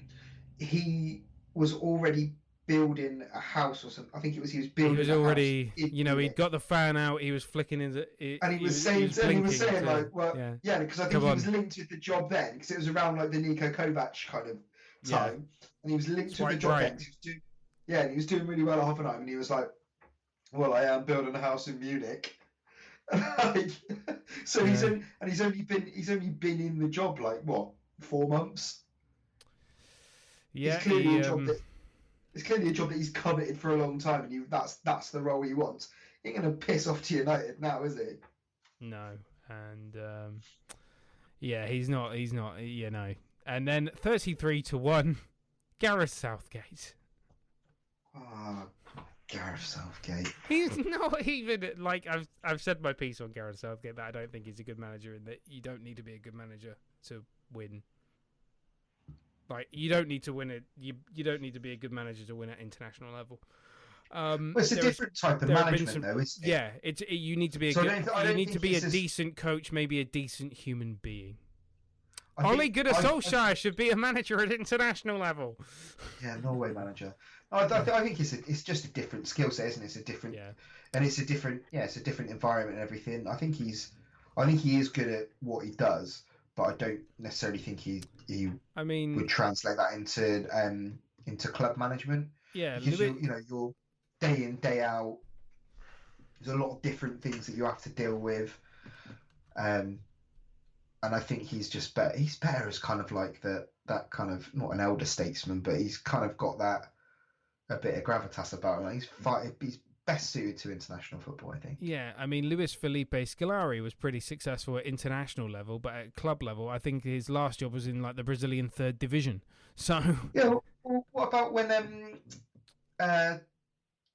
he was already building a house or something. I think he was He building was a house already, in you know, he'd Munich. got the fan out. He was flicking his. And he was He saying, was blinking to, like, well, yeah, yeah, because I think come he on, was linked with the job then, because it was around like the Niko Kovac kind of yeah, time, and he was linked with the swipe job then. right. 'Cause he was doing, yeah, and he was doing really well at Hoffenheim, and he was like, well, I am building a house in Munich. Like, so Yeah. he's only been in the job like what, 4 months. Yeah, It's clearly a job that he's coveted for a long time, and that's the role he wants. He ain't gonna piss off to United now, is he? no, and yeah, he's not, you know. And then 33-1, Gareth Southgate. Oh, Gareth Southgate. He's not even like I've said my piece on Gareth Southgate that I don't think he's a good manager, and that you don't need to be a good manager to win. Like, you don't need to win it. You don't need to be a good manager to win at international level. Well, it's a different type of management, though, isn't it? Yeah, you need to be a So good. You need to be a decent coach, maybe a decent human being. Ole Gunnar Solskjaer should be a manager at international level. Yeah, Norway manager. I think it's just a different skill set, isn't it? It's a different, and it's a different environment and everything. I think he is good at what he does, but I don't necessarily think he would translate that into club management. Yeah, because you're day in, day out. There's a lot of different things that you have to deal with, and I think he's just better. He's better as kind of like that kind of, not an elder statesman, but he's kind of got that a bit of gravitas about him. He's best suited to international football, I think. Yeah, I mean, Luis Felipe Scolari was pretty successful at international level, but at club level, I think his last job was in like the Brazilian third division. So yeah, well, what about when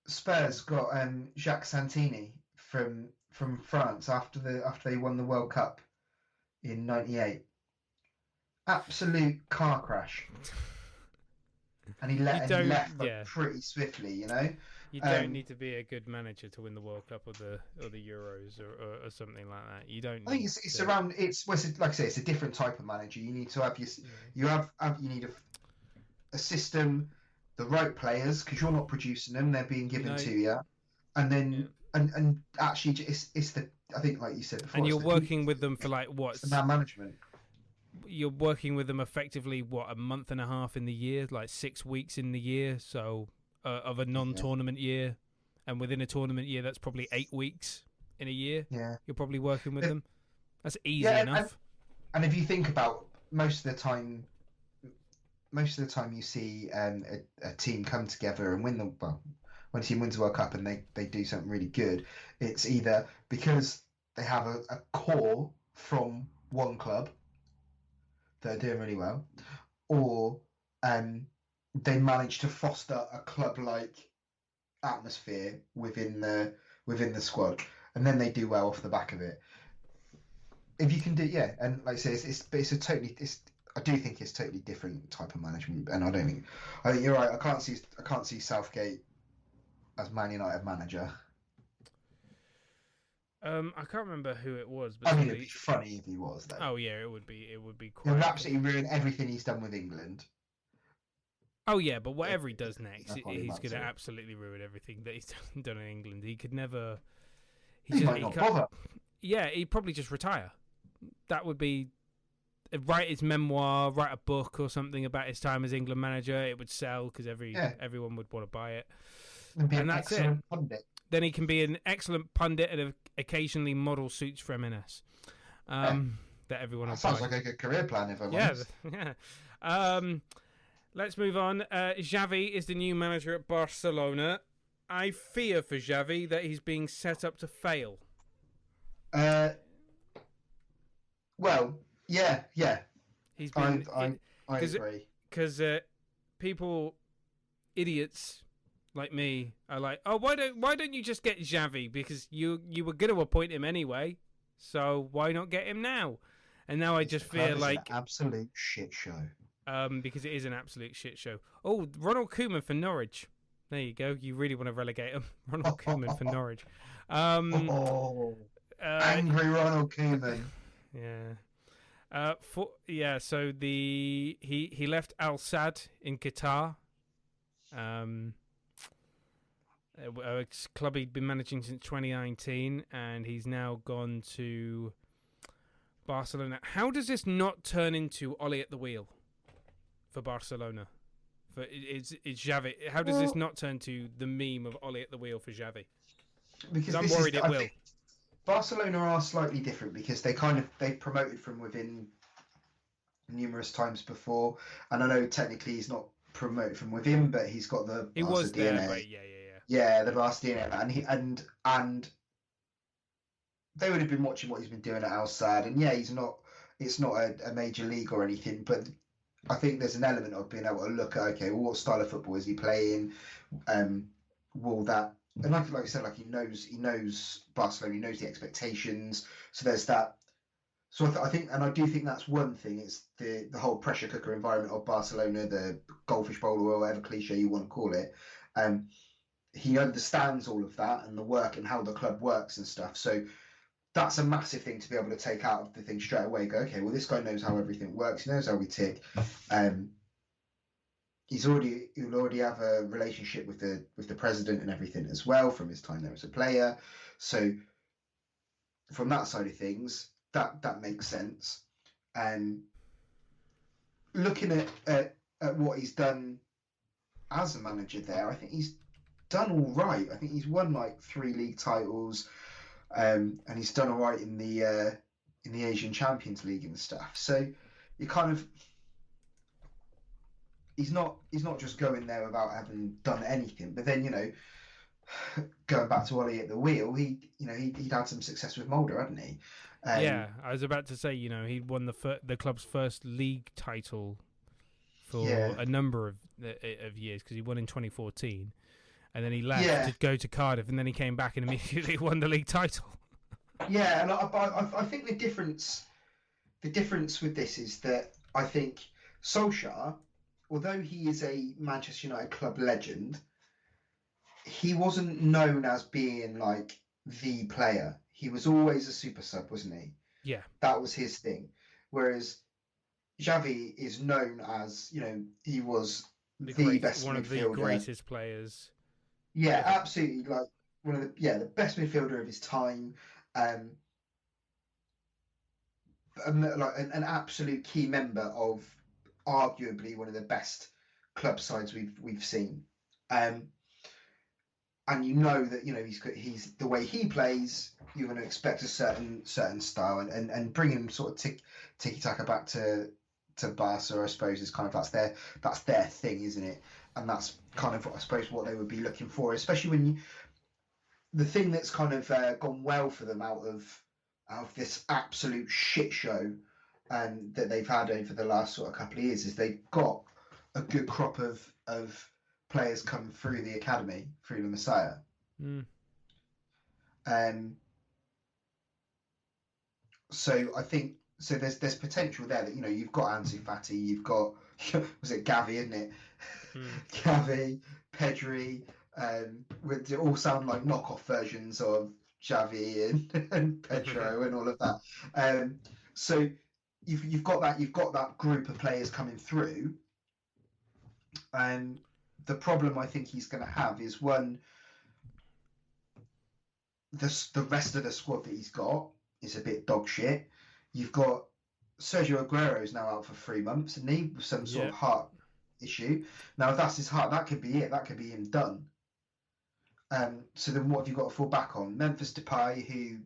Spurs got Jacques Santini from France after they won the World Cup in '98? Absolute car crash. And he left pretty swiftly, you know. You don't need to be a good manager to win the World Cup or the Euros or something like that. You don't. I think it's around. Like I say, it's a different type of manager. You need to have you need a system, the right players, because you're not producing them; they're being given to you, and then and actually it's I think, like you said before, and you're working with them for like what? It's man management. You're working with them effectively a month and a half in the year, like 6 weeks in the year, so of a non-tournament year, and within a tournament year that's probably 8 weeks in a year. Yeah, you're probably working with them. That's easy enough. And if you think about most of the time you see a team come together and win when a team wins the World Cup and they do something really good, it's either because they have a core from one club that are doing really well, or they manage to foster a club-like atmosphere within the squad, and then they do well off the back of it. If you can do, and like I say, I do think it's totally different type of management, and I think you're right. I can't see Southgate as Man United manager. I can't remember who it was, but I mean, it'd be funny if he was, though. Oh yeah, it would be quite. It would absolutely ruin everything he's done with England. Oh yeah, but whatever he does next, he's going to absolutely ruin everything that he's done in England. He could never. He might not bother. Yeah, he'd probably just retire. That would be. Write his memoir, write a book or something about his time as England manager. It would sell because everyone would want to buy it. And that's it. Pundit. Then he can be an excellent pundit and occasionally model suits for M&S. That everyone will sounds buy. like a good career plan, if I'm honest. Yeah. Let's move on. Xavi is the new manager at Barcelona. I fear for Xavi that he's being set up to fail. Well, yeah. He's been. I agree. Because people, idiots like me, are like, oh, why don't you just get Xavi? Because you were going to appoint him anyway, so why not get him now? And now I just feel like an absolute shit show. Because it is an absolute shit show. Oh, Ronald Koeman for Norwich. There you go. You really want to relegate him, Ronald Koeman for Norwich. Angry Ronald Koeman. Yeah. So he left Al Sadd in Qatar. A club he'd been managing since 2019, and he's now gone to Barcelona. How does this not turn into Ollie at the wheel for Barcelona? It's Xavi. How does this not turn to the meme of Ollie at the wheel for Xavi? Because I'm worried it will. think Barcelona are slightly different because they promoted from within numerous times before, and I know technically he's not promoted from within, but he's got the He was Barca there, DNA. but Yeah, the Barca DNA, and they would have been watching what he's been doing at Al Sadd, and yeah, it's not a major league or anything, but I think there's an element of being able to look at, okay, well, what style of football is he playing? Will that, and like I said, like he knows Barcelona, he knows the expectations, so there's that. So I think, and I do think that's one thing. It's the whole pressure cooker environment of Barcelona, the goldfish bowl or whatever cliche you want to call it. He understands all of that and the work and how the club works and stuff. So that's a massive thing to be able to take out of the thing straight away. Go, okay, well, this guy knows how everything works. He knows how we tick. He'll already have a relationship with the president and everything as well from his time there as a player. So from that side of things, that makes sense. Looking at what he's done as a manager there, I think he's done all right. I think he's won like 3 league titles, and he's done all right in the Asian Champions League and stuff. So you kind of, he's not just going there without having done anything. But then, you know, going back to Ollie at the wheel, he'd had some success with Mulder, hadn't he? yeah, I was about to say, you know, he won the club's first league title for a number of years, because he won in 2014, and then he left to go to Cardiff, and then he came back and immediately won the league title. Yeah, and I think the difference with this is that I think Solskjaer, although he is a Manchester United club legend, he wasn't known as being like the player. He was always a super sub, wasn't he? Yeah. That was his thing. Whereas Xavi is known as, you know, he was the best one midfielder. Of the greatest players. Yeah, ever. Absolutely. Like one of the best midfielder of his time. Like an absolute key member of arguably one of the best club sides we've seen. And you know that, you know, he's the way he plays, you're going to expect a certain style, and bringing sort of tiki taka back to Barca, I suppose, is kind of that's their thing, isn't it? And that's kind of, I suppose, what they would be looking for, especially when the thing that's kind of gone well for them out of this absolute shit show that they've had over the last sort of couple of years is they've got a good crop of players come through the academy, through the Messiah. So I think there's potential there that, you know, you've got Ansu Fati, you've got was it Gavi, isn't it? Gavi, Pedri, they all sound like knockoff versions of Xavi and Pedro and all of that. So you've got that group of players coming through, and the problem I think he's going to have is, one, the rest of the squad that he's got is a bit dog shit. You've got Sergio Aguero's now out for 3 months, and he with some sort of heart issue. Now, if that's his heart, that could be it. That could be him done. So then what have you got to fall back on? Memphis Depay, who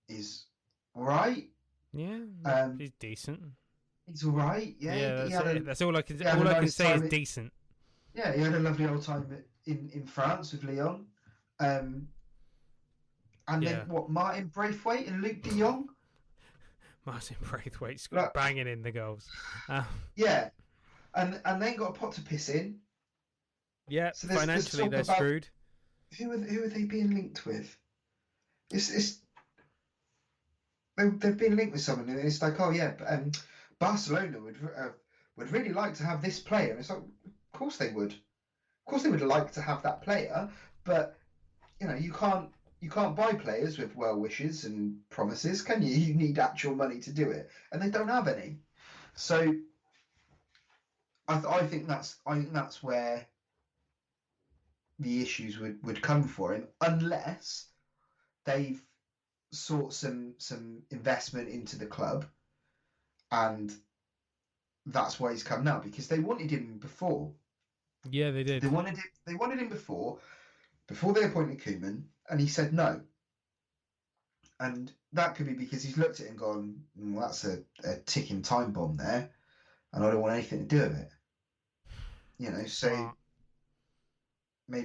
is all right. Yeah, he's decent. He's all right. Yeah, that's all I can. All I can say is decent. Yeah, he had a lovely old time in France with Lyon. And then what? Martin Braithwaite and Luke De Jong. Martin Braithwaite's banging in the goals. Yeah, and then got a pot to piss in. Yeah, so financially they're screwed. Who are they being linked with? They've been linked with someone, and it's like, oh yeah, Barcelona would really like to have this player. And it's like, of course they would. Of course they would like to have that player, but you know, you can't buy players with well wishes and promises, can you? You need actual money to do it, and they don't have any. So I think that's where the issues would come for him unless they've sought some investment into the club, and that's why he's come now, because they wanted him before. Yeah, they did. They wanted him before they appointed Koeman, and he said no. And that could be because he's looked at it and gone, well, that's a ticking time bomb there, and I don't want anything to do with it. You know, so Smart.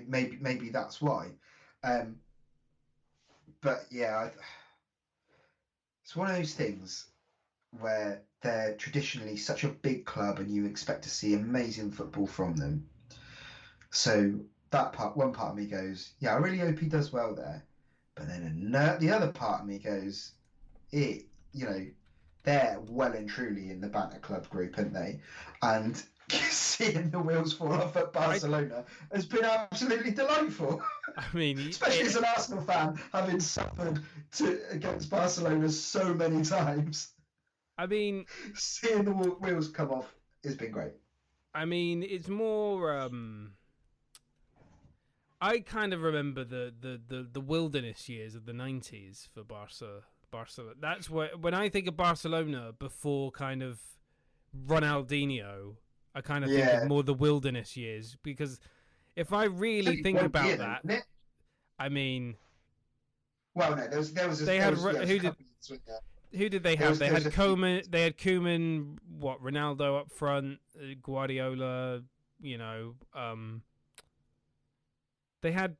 maybe that's why. But yeah, it's one of those things where they're traditionally such a big club, and you expect to see amazing football from them. So one part of me goes, yeah, I really hope he does well there. But then the other part of me goes, they're well and truly in the Banter Club group, aren't they? And seeing the wheels fall off at Barcelona has been absolutely delightful. I mean, especially as an Arsenal fan, having suffered against Barcelona so many times. I mean, seeing the wheels come off has been great. I mean, it's more. I kind of remember the wilderness years of the 90s for Barcelona. That's when I think of Barcelona before kind of Ronaldinho, I kind of think of more the wilderness years, because if I really think about that, I mean, well, no, there was who did they have? They had Koeman. They had Koeman. What, Ronaldo up front, Guardiola. You know, they had.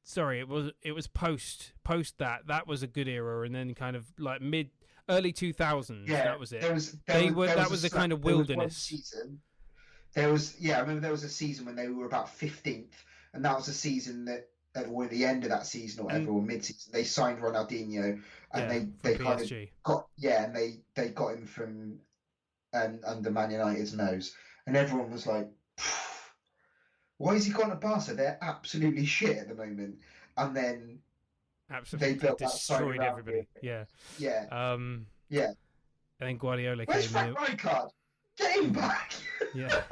Sorry, it was post that. That was a good era, and then kind of like early 2000s. Yeah, that was it. That was the kind of wilderness. I remember there was a season when they were about 15th, and that was a season that at the end of that season or whatever, or mid-season, they signed Ronaldinho, and they kind of got and they got him from under Man United's nose, and everyone was like, why has he gone to Barca? They're absolutely shit at the moment. And then absolutely they built destroyed everybody. Yeah. And then Guardiola Where's came in. Frank Rijkaard? Get him back. Yeah.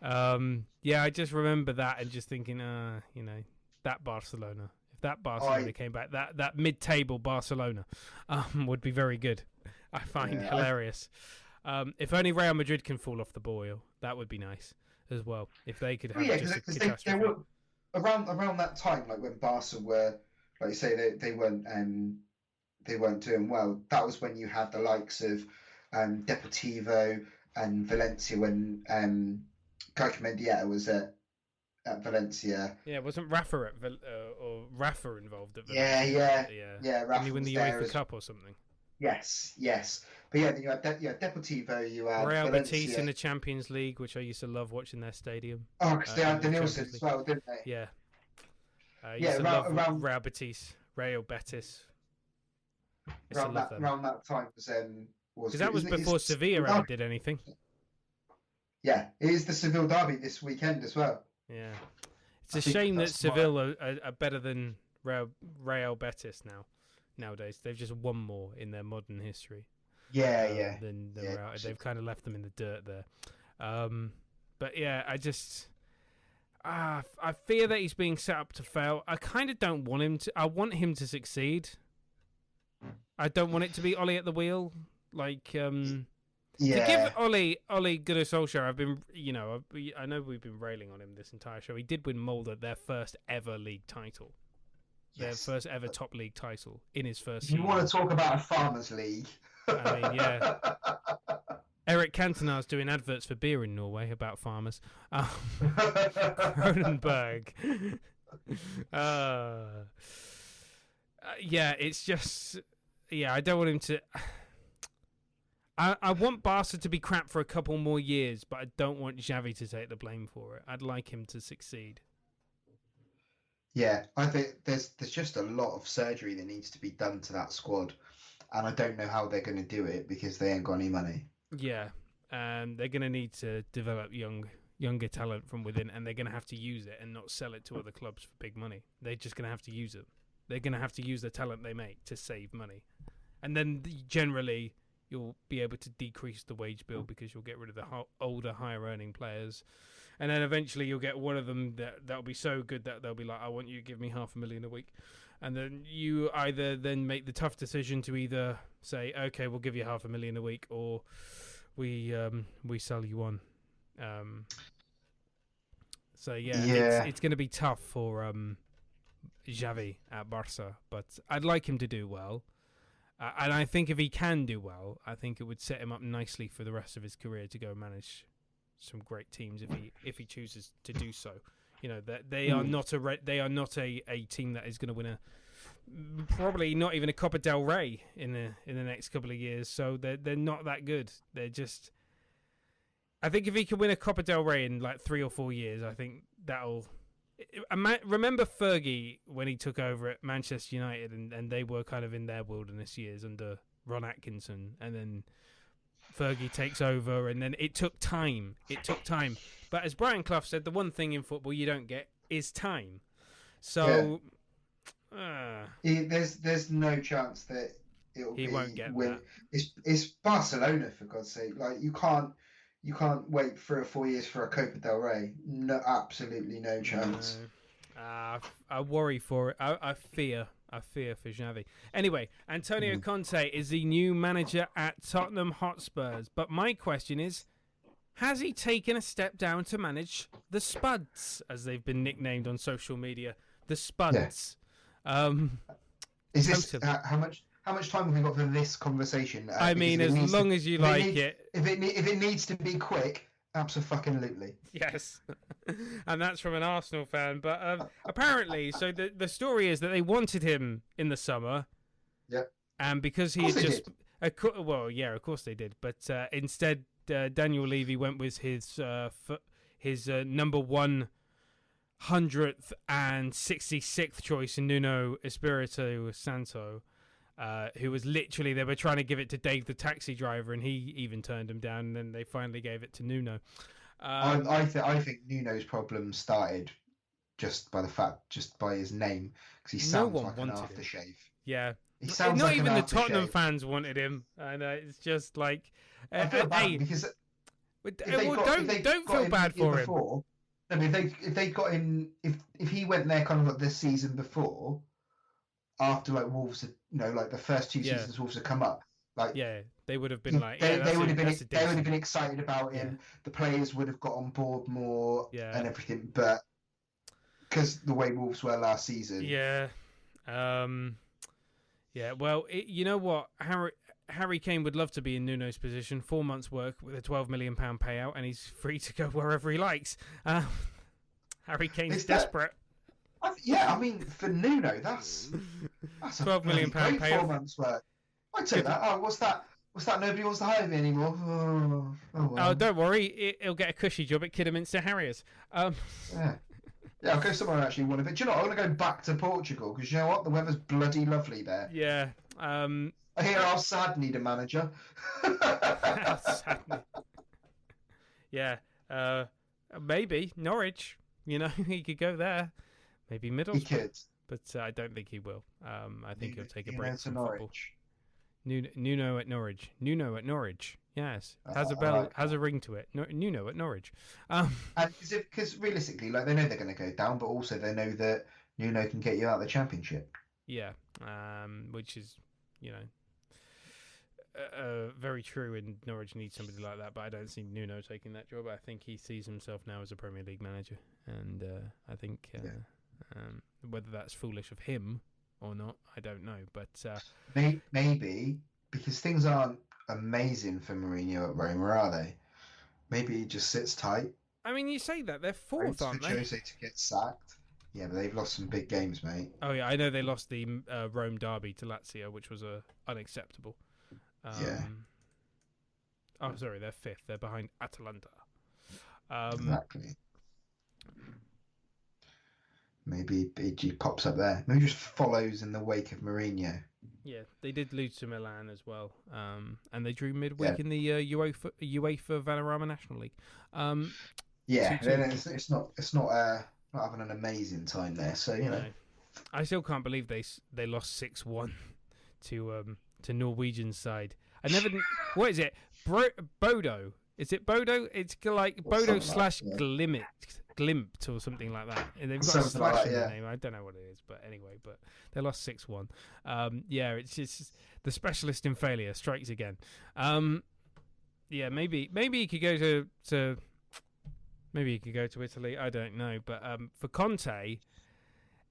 I just remember that and just thinking, that Barcelona. If that Barcelona came back, that mid-table Barcelona, would be very good. I find hilarious. If only Real Madrid can fall off the boil, that would be nice as well. If they could have just a catastrophe. They were around that time, like when Barca were, like you say, they weren't doing well. That was when you had the likes of Deportivo and Valencia, when Kike Mendieta was at Valencia. Yeah, wasn't Rafa Rafa involved at Valencia? Yeah. Rafa Didn't he win the UEFA Cup or something? Yes. But then you had Deportivo, you had Real Valencia. Betis in the Champions League, which I used to love watching their stadium. Oh, because they had the Nielsen as well, didn't they? Yeah. I used to love Real Betis, Real Betis. Around that time was because that was before Sevilla ever did anything. Yeah, it is the Seville derby this weekend as well. Yeah, it's a shame that Seville are better than Real Betis nowadays. They've just won more in their modern history. Than Real. They've kind of left them in the dirt there. But yeah, I fear that he's being set up to fail. I kind of don't want him to. I want him to succeed. I don't want it to be Ollie at the wheel. Like, to give Ollie Gunnar Solskjaer, I know we've been railing on him this entire show. He did win Mulder their first ever league title. Their first ever top league title in his first season. You want to talk about a farmers league? I mean, yeah. Eric Cantona's doing adverts for beer in Norway about farmers. Cronenberg. It's just... Yeah, I don't want him to... I want Barca to be crap for a couple more years, but I don't want Xavi to take the blame for it. I'd like him to succeed. Yeah, I think there's just a lot of surgery that needs to be done to that squad, and I don't know how they're going to do it because they ain't got any money. Yeah, they're going to need to develop younger talent from within, and they're going to have to use it and not sell it to other clubs for big money. They're just going to have to use it. They're going to have to use the talent they make to save money, and then generally you'll be able to decrease the wage bill because you'll get rid of the older, higher earning players, and then eventually you'll get one of them that'll be so good that they'll be like, I want you to give me $500,000 a week, and then you either then make the tough decision to either say, okay, we'll give you $500,000 a week, or we sell you on. So it's going to be tough for Xavi at Barca, but I'd like him to do well. And I think if he can do well, I think it would set him up nicely for the rest of his career to go manage some great teams if he chooses to do so. You know, that they are not a team that is going to win probably not even a Copa del Rey in the next couple of years. So they're not that good. They're just. I think if he can win a Copa del Rey in like 3 or 4 years, I think that'll. Remember Fergie when he took over at Manchester United, and they were kind of in their wilderness years under Ron Atkinson, and then Fergie takes over, and then it took time. But as Brian Clough said, the one thing in football you don't get is time. So there's no chance that he won't get that. It's Barcelona, for God's sake. Like you can't wait 3 or 4 years for a Copa del Rey. No, absolutely no chance. I worry for it. I fear for Xavi. Anyway, Antonio Conte is the new manager at Tottenham Hotspurs. But my question is, has he taken a step down to manage the Spuds, as they've been nicknamed on social media? The Spuds. Yeah. Is this How much time have we got for this conversation? I mean, as long as you like it. If it needs to be quick, absolutely. Yes. And that's from an Arsenal fan. But apparently, so the story is that they wanted him in the summer. Yeah. And because he had just... well, yeah, of course they did. But instead, Daniel Levy went with his number 166th choice in Nuno Espirito Santo. Who was literally, they were trying to give it to Dave the taxi driver, and he even turned him down, and then they finally gave it to Nuno. I think Nuno's problem started just by his name, because he sounds like an aftershave. Him. Yeah. He sounds not like even the Tottenham fans wanted him, and it's just like, I feel bad because don't feel bad for him. Before, I mean, if they got him, if he went there kind of like this season before, after like Wolves had, like the first 2 seasons Wolves had come up, like they would have been like they would have been excited about him. The players would have got on board more and everything, but because the way Wolves were last season, well, you know what, Harry Kane would love to be in Nuno's position. 4 months' work with a £12 million payout, and he's free to go wherever he likes. Harry Kane's desperate. I mean, for Nuno, that's £12 million payout. 4 months' work. I'd say that. Oh, what's that? Nobody wants to hire me anymore. Oh, don't worry. He'll get a cushy job at Kidderminster Harriers. Yeah, I'll go somewhere I actually want to. But do you know what? I'm going to go back to Portugal, because you know what? The weather's bloody lovely there. Yeah. I hear Al Sadd need a manager. Yeah. Maybe Norwich. He could go there. Maybe Middlesbrough. He could. But I don't think he will. I think he'll take a break from football. Nuno at Norwich. Yes. Has a ring to it. Nuno at Norwich. Because realistically, like, they know they're going to go down, but also they know that Nuno can get you out of the Championship. Yeah. Which is, very true, and Norwich needs somebody like that, but I don't see Nuno taking that job. I think he sees himself now as a Premier League manager, and I think whether that's foolish of him or not, I don't know. But maybe because things aren't amazing for Mourinho at Roma, are they? Maybe he just sits tight. I mean, you say that they're fourth, aren't they? For Jose to get sacked. Yeah, but they've lost some big games, mate. Oh yeah, I know they lost the Rome derby to Lazio, which was unacceptable. Oh, sorry, they're fifth. They're behind Atalanta. Exactly. Maybe he pops up there. Maybe just follows in the wake of Mourinho. Yeah, they did lose to Milan as well, and they drew midweek in the UEFA Vanarama National League. It's not having an amazing time there. So No. I still can't believe they lost 6-1 to Norwegian side. I never. What is it? Bodo. Is it Bodo? It's like Or Bodo something like slash that, Glimt or something like that. And they've got a something slash like in that. their Yeah. name. I don't know what it is, but anyway. But they lost 6-1. Yeah, it's just the specialist in failure strikes again. Yeah, maybe he could go to maybe he could go to Italy. I don't know, but for Conte,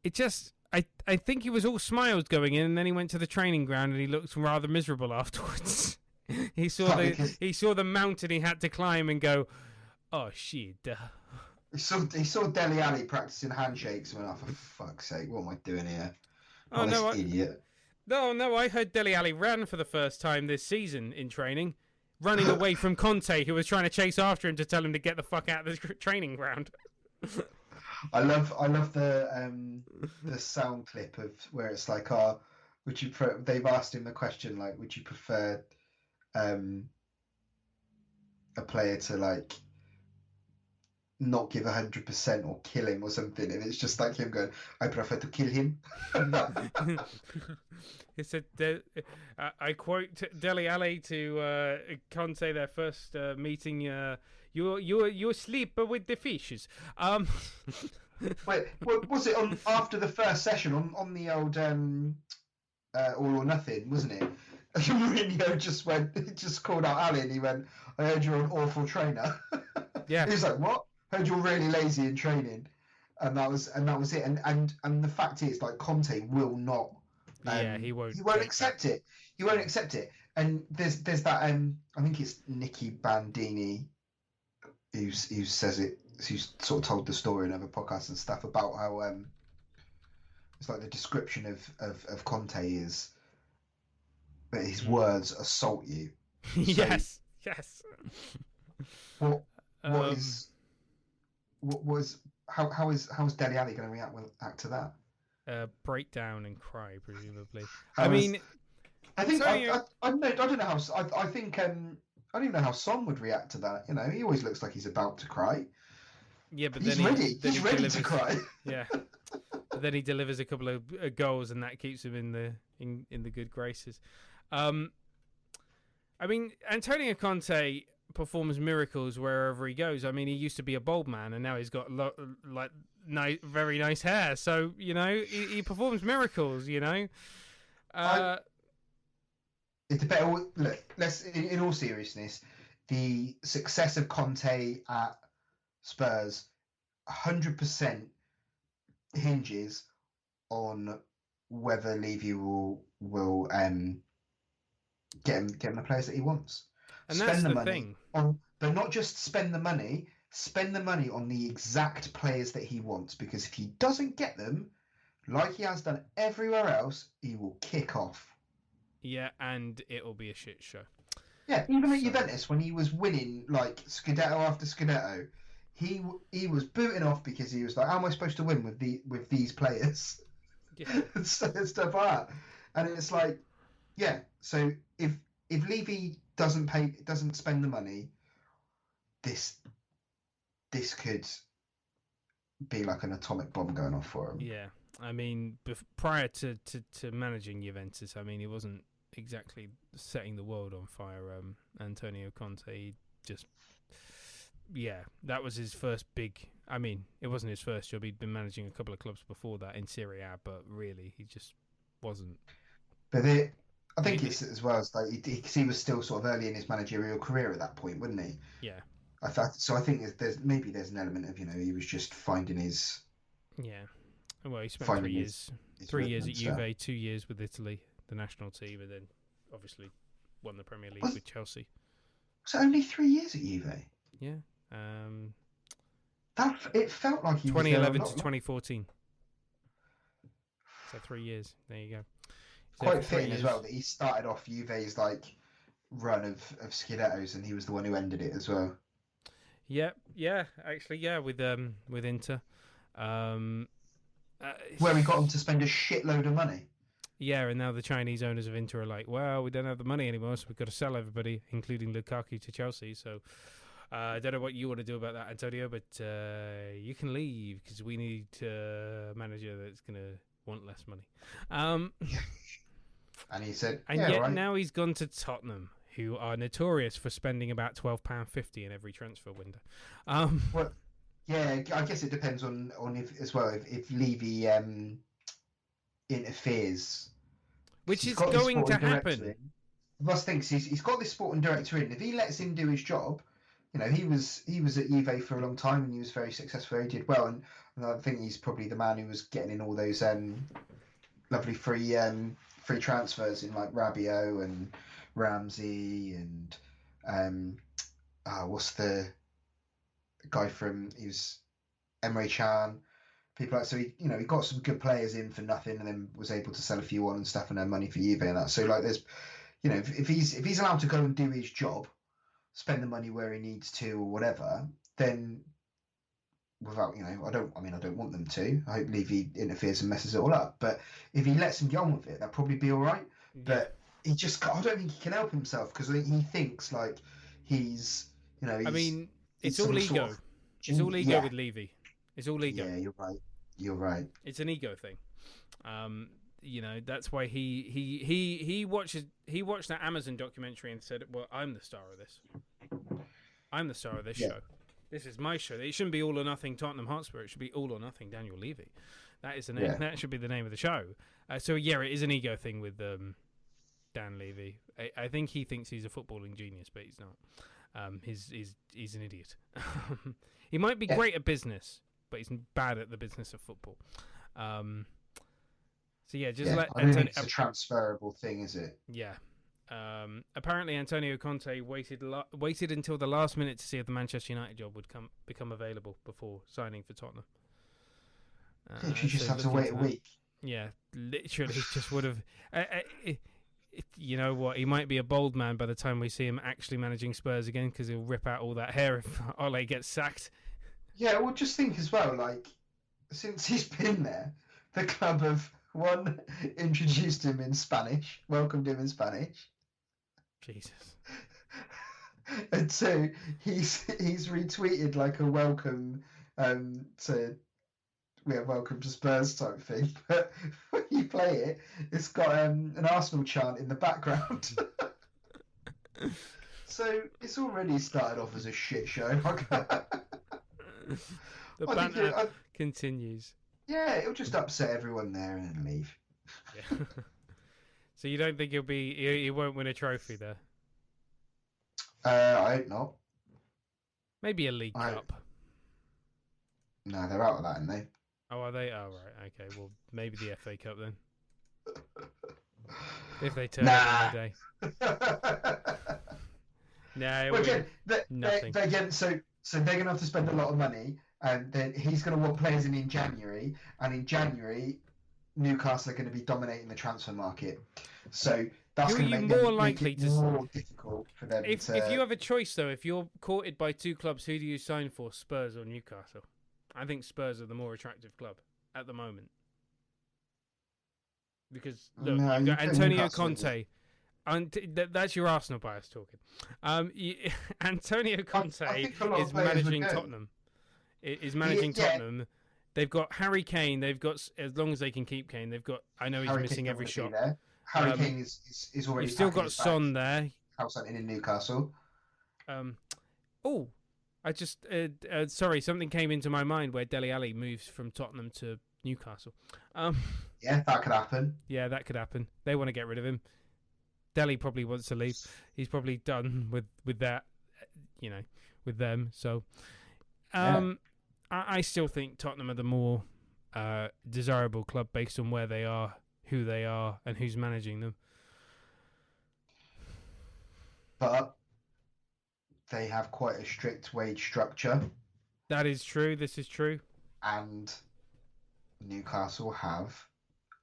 it just. I think he was all smiles going in, and then he went to the training ground and he looked rather miserable afterwards. he saw the mountain he had to climb and go, oh shit. He saw Dele Alli practicing handshakes and went, "Oh, for fuck's sake, what am I doing here? Oh This no, idiot." no! I heard Dele Alli ran for the first time this season in training, running away from Conte, who was trying to chase after him to tell him to get the fuck out of the training ground. I love the sound clip of where it's like, "Oh, would you?" They've asked him the question like, "Would you prefer a player to like not give 100% or kill him or something?" And it's just like him going, "I prefer to kill him." He said, I quote Dele Alli to Conte their first meeting. You sleep with the fishes. Wait, what was it on after the first session on the old All or Nothing, wasn't it? Mourinho just called out Ali and he went, "I heard you're an awful trainer." Yeah. He was like, "What? Heard you're really lazy in training," and that was it. And the fact is, like, Conte will not. He won't. He won't accept it. He won't accept it. And there's that. I think it's Nicky Bandini who says it. Who's sort of told the story in other podcasts and stuff about how it's like the description of Conte is that his words assault you. So yes. What how is Dele Alli going to react to that? Break down and cry, presumably. I think I don't know how. I think I don't even know how Son would react to that. You know, he always looks like he's about to cry. Yeah, but he's ready. He's ready to cry. Yeah, but then he delivers a couple of goals, and that keeps him in the good graces. I mean, Antonio Conte performs miracles wherever he goes. I mean, he used to be a bald man, and now he's got very nice hair. So you know, he performs miracles. You know. It's a better look. Let's, in all seriousness, the success of Conte at Spurs 100% hinges on whether Levy will get him the players that he wants. And spend that's the the money thing. but not just spend the money. Spend the money on the exact players that he wants, because if he doesn't get them, like he has done everywhere else, he will kick off. Yeah, and it'll be a shit show. Yeah, even at Juventus, when he was winning like Scudetto after Scudetto, he was booting off because he was like, "How am I supposed to win with these players?" Yeah, and stuff like that. And it's like, yeah. So if Levy doesn't spend the money, this could be like an atomic bomb going off for him. Yeah. I mean, prior to managing Juventus, I mean, he wasn't exactly setting the world on fire. Antonio Conte that was his first big. I mean, it wasn't his first job. He'd been managing a couple of clubs before that in Serie A, but really, he just wasn't. But I think it's as well as like he was still sort of early in his managerial career at that point, wasn't he? Yeah. I think there's an element of, you know, he was just finding his. Yeah. Well, he spent 3 years. 3 years at Juve, 2 years with Italy, the national team, and then obviously won the Premier League with Chelsea. Was it only 3 years at Juve? Yeah. It felt like he 2011 was to 2014. So 3 years. There you go. Quite fitting as well that he started off Juve's like run of Scudettos, and he was the one who ended it as well. Yeah, actually, with Inter. Where we got him to spend a shitload of money. Yeah, and now the Chinese owners of Inter are like, well, we don't have the money anymore, so we've got to sell everybody, including Lukaku, to Chelsea. So I don't know what you want to do about that, Antonio, but you can leave because we need a manager that's going to want less money. And he said, and yeah, yet right. now he's gone to Tottenham, who are notorious for spending about £12.50 in every transfer window. Well, yeah, I guess it depends on if as well if Levy interferes, Which he's is got this going to sporting director happen. in. Ross thinks he's got this sporting director in. If he lets him do his job, he was at Juve for a long time and he was very successful. He did well, and I think he's probably the man who was getting in all those lovely free transfers in like Rabiot and Ramsey and what's the guy from he was Emre Can, people like so he got some good players in for nothing and then was able to sell a few on and stuff and earn money for Juve and that. So like there's if he's allowed to go and do his job, spend the money where he needs to or whatever, then without I don't want them to. I hope Levy interferes and messes it all up. But if he lets him get on with it, that'll probably be all right. Yeah. But I don't think he can help himself because he thinks like he's it's all ego. It's all ego with Levy. It's all ego. Yeah, you're right. It's an ego thing. That's why he watched that Amazon documentary and said, "Well, I'm the star of this. I'm the star of this show. This is my show. It shouldn't be all or nothing Tottenham Hotspur. It should be all or nothing Daniel Levy. That is the name. Yeah. That should be the name of the show. So yeah, it is an ego thing with Dan Levy. I think he thinks he's a footballing genius, but he's not. He's an idiot. He might be great at business, but he's bad at the business of football. So yeah, let I don't think it's a transferable thing, is it? Yeah. Apparently, Antonio Conte waited until the last minute to see if the Manchester United job would become available before signing for Tottenham. You just have to wait a week. Yeah, literally, just would have. You know what? He might be a bold man by the time we see him actually managing Spurs again, because he'll rip out all that hair if Ole gets sacked. Yeah, well, just think as well. Like, since he's been there, the club have introduced him in Spanish, welcomed him in Spanish. Jesus. And so he's retweeted like a welcome welcome to Spurs type thing. But when you play it, it's got an Arsenal chant in the background. So it's already started off as a shit show. The banter continues. Yeah, it'll just upset everyone there and then leave. Yeah. So you don't think he won't win a trophy there? I hope not. Maybe a League Cup. No, they're out of that, aren't they? Oh, are they? Oh, right. Okay. Well, maybe the FA Cup then. If they turn up on the day. No. Well, again, so they're going to have to spend a lot of money, and then he's going to want players in January, and in January, Newcastle are going to be dominating the transfer market. So that's going to make it more difficult for them. If you have a choice, though, if you're courted by two clubs, who do you sign for, Spurs or Newcastle? I think Spurs are the more attractive club at the moment. Because, look, you've got Antonio Conte. That's your Arsenal bias talking. Antonio Conte is managing Tottenham. Is managing Tottenham. They've got Harry Kane. They've got, as long as they can keep Kane, they've got, I know he's missing every shot. Harry Kane is already. You've still got Son there. House hunting in Newcastle. I just sorry, something came into my mind where Dele Alli moves from Tottenham to Newcastle. Yeah, that could happen. Yeah, that could happen. They want to get rid of him. Dele probably wants to leave. He's probably done with that, with them. So, I still think Tottenham are the more desirable club based on where they are, who they are, and who's managing them. But they have quite a strict wage structure. That is true. This is true. And Newcastle have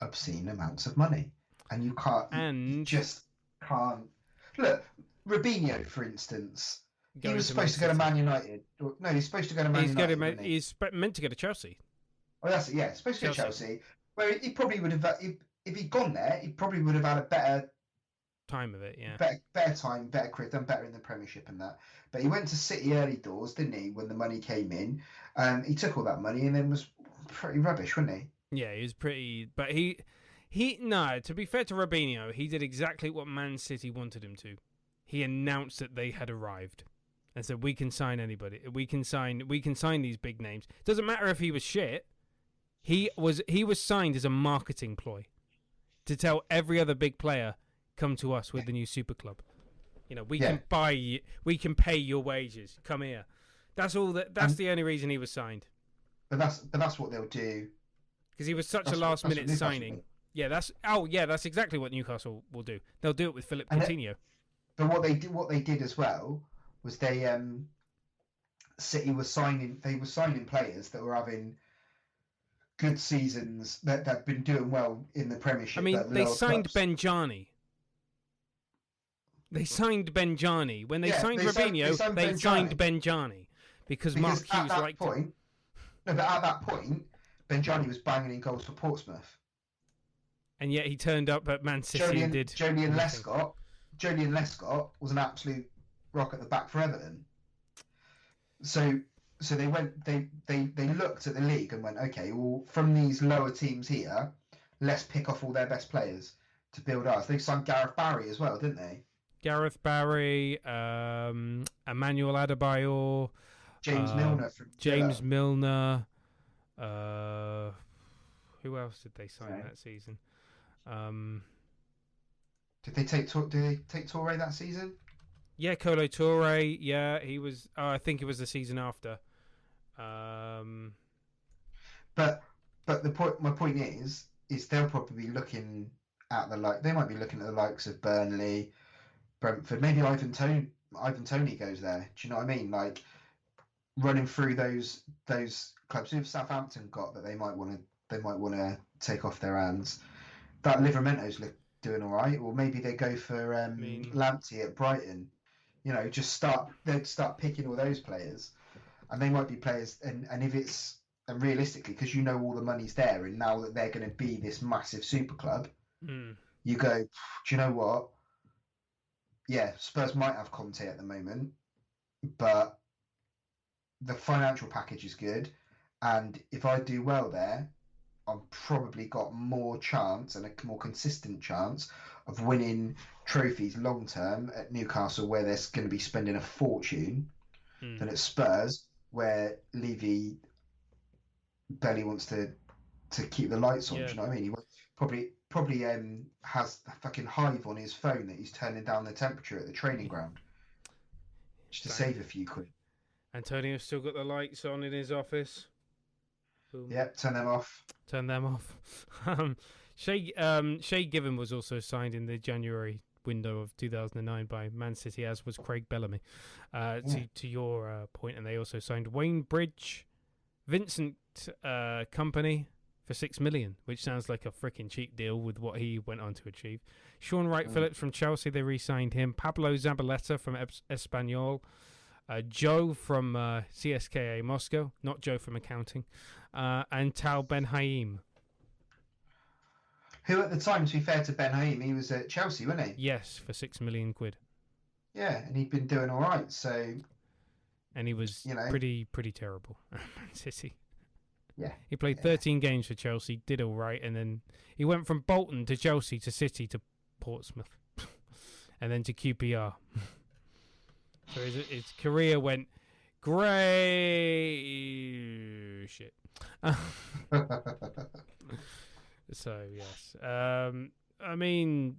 obscene amounts of money. And you can't... You just can't... Look, Robinho, for instance, he was supposed to go to Man United. No, he's supposed to go to Man United. He's meant to go to Chelsea. Oh, that's it, yeah. Supposed to go to Chelsea. Where he probably would have... If he'd gone there, he probably would have had a better... time of it, yeah. Better time, better career, done better in the Premiership and that. But he went to City early doors, didn't he, when the money came in? He took all that money and then was pretty rubbish, wasn't he? Yeah, he was pretty... But no, to be fair to Robinho, he did exactly what Man City wanted him to. he announced that they had arrived and said, we can sign anybody. We can sign these big names. Doesn't matter if he was shit. He was signed as a marketing ploy to tell every other big player, come to us with the new super club. You know, we can buy you, we can pay your wages. Come here. That's all. That's the only reason he was signed. But that's what they'll do. Because he was such a last minute signing. Yeah, that's exactly what Newcastle will do. They'll do it with Philip Coutinho. But what they did as well was City was signing players that were having good seasons that have been doing well in the Premiership. I mean, they signed Benjani. They signed Benjani. When they signed Robinho, they signed Benjani because Mark Hughes liked him. No, but at that point, Benjani was banging in goals for Portsmouth. And yet he turned up at Man City and did. Jolien Lescott was an absolute rock at the back for Everton. So they looked at the league and went, okay, well, from these lower teams here, let's pick off all their best players to build ours. They signed Gareth Barry as well, didn't they? Gareth Barry, Emmanuel Adebayor, James Milner from James Milner. Who else did they sign that season? Did they take Toure that season? Yeah, Kolo Toure. Yeah, he was. I think it was the season after. But my point is they'll probably be looking at they might be looking at the likes of Burnley, Brentford. Maybe Ivan Toney goes there. Do you know what I mean? Like running through those clubs. Who have Southampton got that they might want to take off their hands? That Livermento's doing all right, or maybe they go for Lamptey at Brighton. You know, they'd start picking all those players, and they might be players. And if it's realistically, because you know all the money's there, and now that they're going to be this massive super club, you go, do you know what? Yeah, Spurs might have Conte at the moment, but the financial package is good, and if I do well there, I've probably got more chance and a more consistent chance of winning trophies long term at Newcastle, where they're going to be spending a fortune, than at Spurs, where Levy barely wants to keep the lights on. Do you know what I mean? He probably has a fucking Hive on his phone that he's turning down the temperature at the training ground just to save a few quid. Antonio's still got the lights on in his office. Boom. Yep, turn them off. Shay Given was also signed in the January window of 2009 by Man City, as was Craig Bellamy. To your point, and they also signed Wayne Bridge, Vincent Company for $6 million, which sounds like a freaking cheap deal with what he went on to achieve. Sean Wright-Phillips from Chelsea, they re-signed him. Pablo Zabaleta from Espanyol. Joe from CSKA Moscow, not Joe from accounting, and Tal Ben Haim. Who at the time, to be fair to Ben Haim, he was at Chelsea, wasn't he? Yes, for £6 million. Yeah, and he'd been doing all right, so... And he was pretty terrible at Man City. Yeah. He played 13 games for Chelsea, did all right, and then he went from Bolton to Chelsea to City to Portsmouth, and then to QPR. So his career went grey shit. So yes, I mean,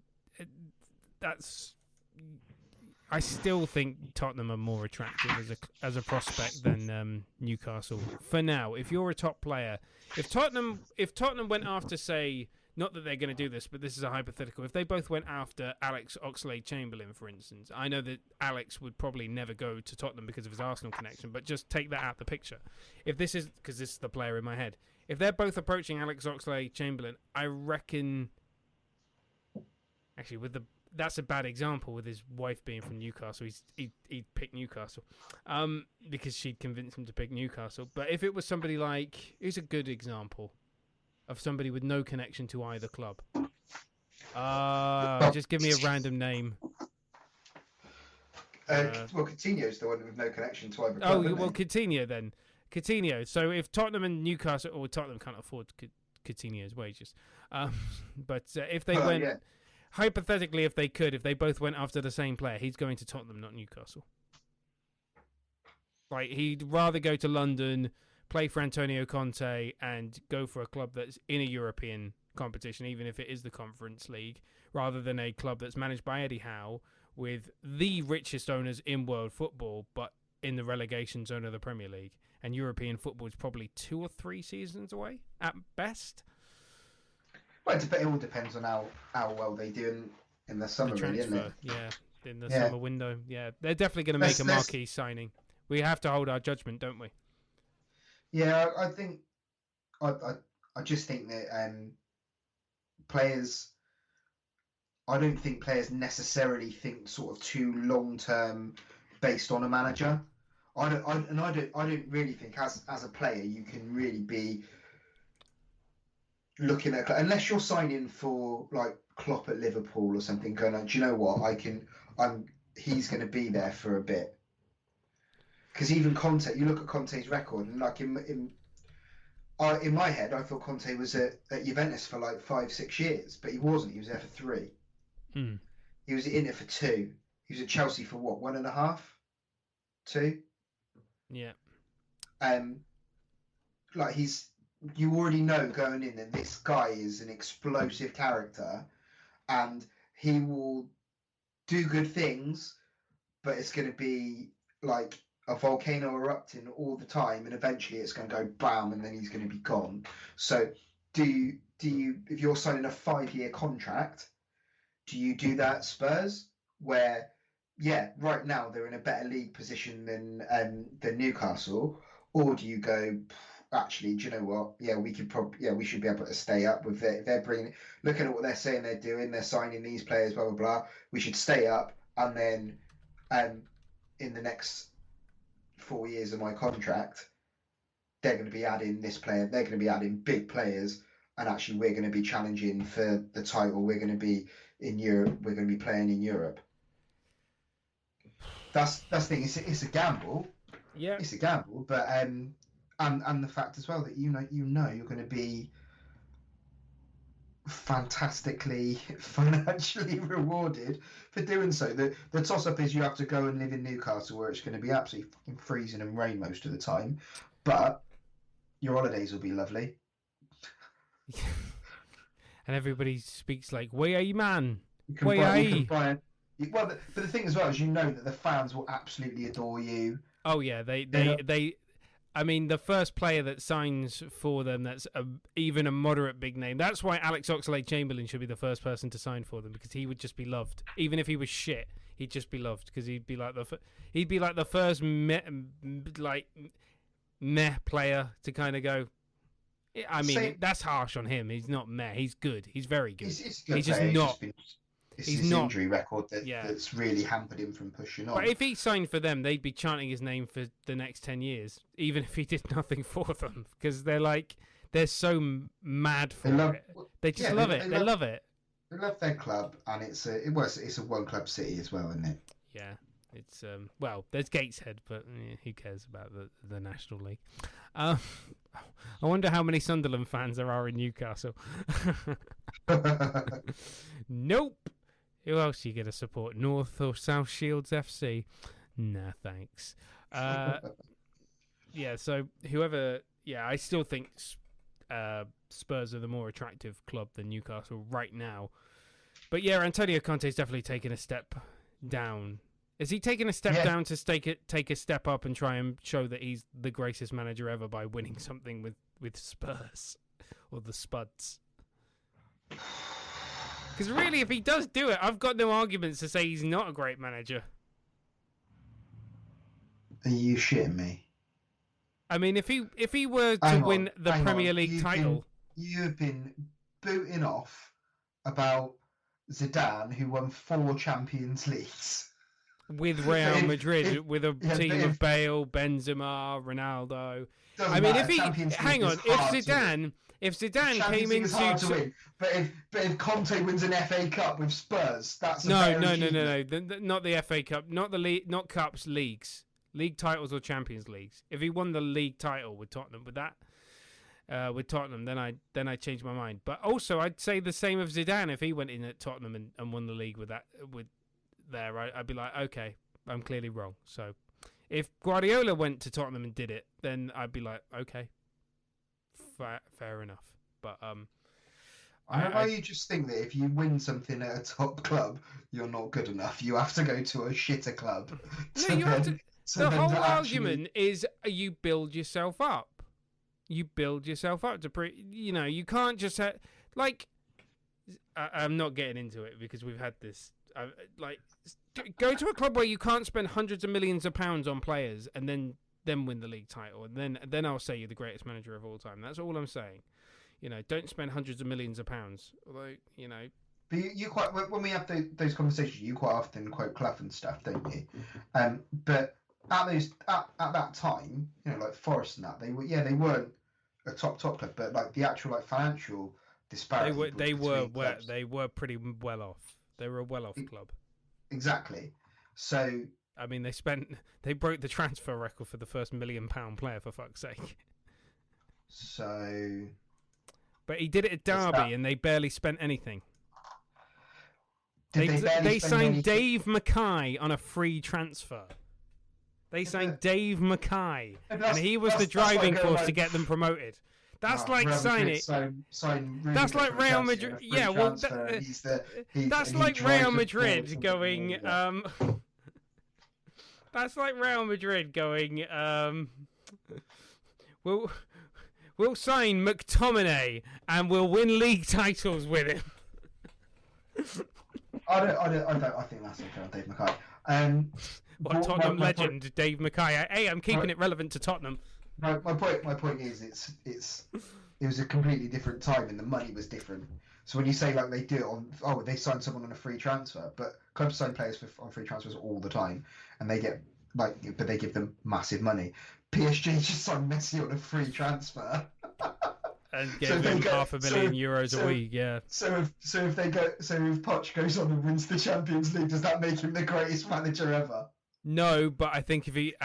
I still think Tottenham are more attractive as a prospect than Newcastle for now. If you're a top player, if Tottenham went after, say, not that they're going to do this, but this is a hypothetical. If they both went after Alex Oxlade-Chamberlain, for instance, I know that Alex would probably never go to Tottenham because of his Arsenal connection, but just take that out of the picture. If this is, because this is the player in my head, if they're both approaching Alex Oxlade-Chamberlain, I reckon, actually, that's a bad example with his wife being from Newcastle. He'd pick Newcastle because she'd convince him to pick Newcastle. But if it was somebody like, who's a good example of somebody with no connection to either club? Just give me a random name. Well, Coutinho's the one with no connection to either club. Oh, well, Coutinho then. Coutinho. So if Tottenham and Newcastle, or Tottenham can't afford Coutinho's wages, but if they went... Yeah. hypothetically, if they both went after the same player, he's going to Tottenham, not Newcastle. Like, he'd rather go to London, play for Antonio Conte, and go for a club that's in a European competition, even if it is the Conference League, rather than a club that's managed by Eddie Howe with the richest owners in world football, but in the relegation zone of the Premier League. And European football is probably 2 or 3 seasons away at best. Well, it all depends on how well they do in the summer, really, isn't it? Yeah, in the summer window. Yeah, they're definitely going to make a marquee signing. We have to hold our judgment, don't we? Yeah, I think I just think that players. I don't think players necessarily think sort of too long term based on a manager. I don't really think as a player you can really be looking at, unless you're signing for like Klopp at Liverpool or something, going, do you know what, he's going to be there for a bit. Because even Conte, you look at Conte's record, and like in my head, I thought Conte was at Juventus for like 5-6 years, but he wasn't. He was there for 3. He was in it for 2. He was at Chelsea for what, 1.5, 2? Yeah. Like you already know going in that this guy is an explosive character, and he will do good things, but it's going to be like a volcano erupting all the time, and eventually it's going to go bam, and then he's going to be gone. So do you if you're signing a 5-year contract, do you do that at Spurs, where right now they're in a better league position than Newcastle, or do you go, actually, do you know what, we should be able to stay up with they're bringing, looking at what they're saying they're doing, they're signing these players, blah blah blah, we should stay up, and then in the next 4 years of my contract, they're going to be adding this player, they're going to be adding big players, and actually we're going to be challenging for the title, we're going to be in Europe, we're going to be playing in Europe. That's the thing, it's a gamble. Yeah, it's a gamble, but and the fact as well that you know you're going to be fantastically financially rewarded for doing so. The toss up is you have to go and live in Newcastle, where it's going to be absolutely fucking freezing and rain most of the time, but your holidays will be lovely. And everybody speaks like, "Way are you, man? Way are you?" Well, but the thing as well is, you know that the fans will absolutely adore you. Oh yeah, they. I mean, the first player that signs for them that's even a moderate big name. That's why Alex Oxlade-Chamberlain should be the first person to sign for them, because he would just be loved. Even if he was shit, he'd just be loved, because he'd be like the first meh player to kind of go. I mean, that's harsh on him. He's not meh. He's good. He's very good. He's good. He's just not. It's his injury record that's really hampered him from pushing on. But if he signed for them, they'd be chanting his name for the next 10 years, even if he did nothing for them, because they're so mad for it. They just love it. They love it. They love their club, and it's a one club city as well, isn't it? Yeah, it's there's Gateshead, but who cares about the National League? I wonder how many Sunderland fans there are in Newcastle. Nope. Who else are you going to support? North or South Shields FC? Nah, thanks. So whoever... Yeah, I still think Spurs are the more attractive club than Newcastle right now. But yeah, Antonio Conte's definitely taken a step down. Is he taking a step down to take a step up and try and show that he's the greatest manager ever by winning something with Spurs? Or the Spuds? Because really, if he does do it, I've got no arguments to say he's not a great manager. Are you shitting me? I mean, if he were to win the Premier League title... You've been booting off about Zidane, who won 4 Champions Leagues. With Real Madrid, with a team of Bale, Benzema, Ronaldo. I mean, if Zidane came into, but if Conte wins an FA Cup with Spurs, that's no, not the FA Cup, not the league, not cups, leagues, league titles or Champions Leagues. If he won the league title with Tottenham, with that, with Tottenham, then I changed my mind. But also, I'd say the same of Zidane if he went in at Tottenham and won the league I'd be like, okay, I'm clearly wrong. So if Guardiola went to Tottenham and did it, then I'd be like, okay, fair enough. But I don't know. You just think that if you win something at a top club, you're not good enough. You have to go to a shitter club. No, you have to. The whole argument is you build yourself up. You build yourself up to you can't just I'm not getting into it because we've had this. Go to a club where you can't spend hundreds of millions of pounds on players and then win the league title, and then I'll say you're the greatest manager of all time. That's all I'm saying. Don't spend hundreds of millions of pounds. Although, But you quite when we have those conversations, you quite often quote Clough and stuff, don't you? But at that time, like Forest and that, they weren't a top club, but like the actual financial disparity. They were pretty well off. They were a well off club. Exactly. So I mean, they broke the transfer record for the first £1 million player, for fuck's sake. So, but he did it at Derby, and they barely spent anything. They signed Dave Mackay on a free transfer. They signed Dave Mackay, and he was the driving force to get them promoted. That's like signing. That's like Real Madrid. Yeah, well, that's like Real Madrid going. That's like Real Madrid going. We'll sign McTominay and we'll win league titles with him. I think that's okay on Dave Mackay. Tottenham legend Dave Mackay. Hey, I'm keeping it relevant to Tottenham. My point is it was a completely different time and the money was different. So when you say they do it they sign someone on a free transfer, but clubs sign players on free transfers all the time, and they get but they give them massive money. PSG just signed Messi on a free transfer. And gave him €500 million a week, yeah. So if Poch goes on and wins the Champions League, does that make him the greatest manager ever? No, but I think if he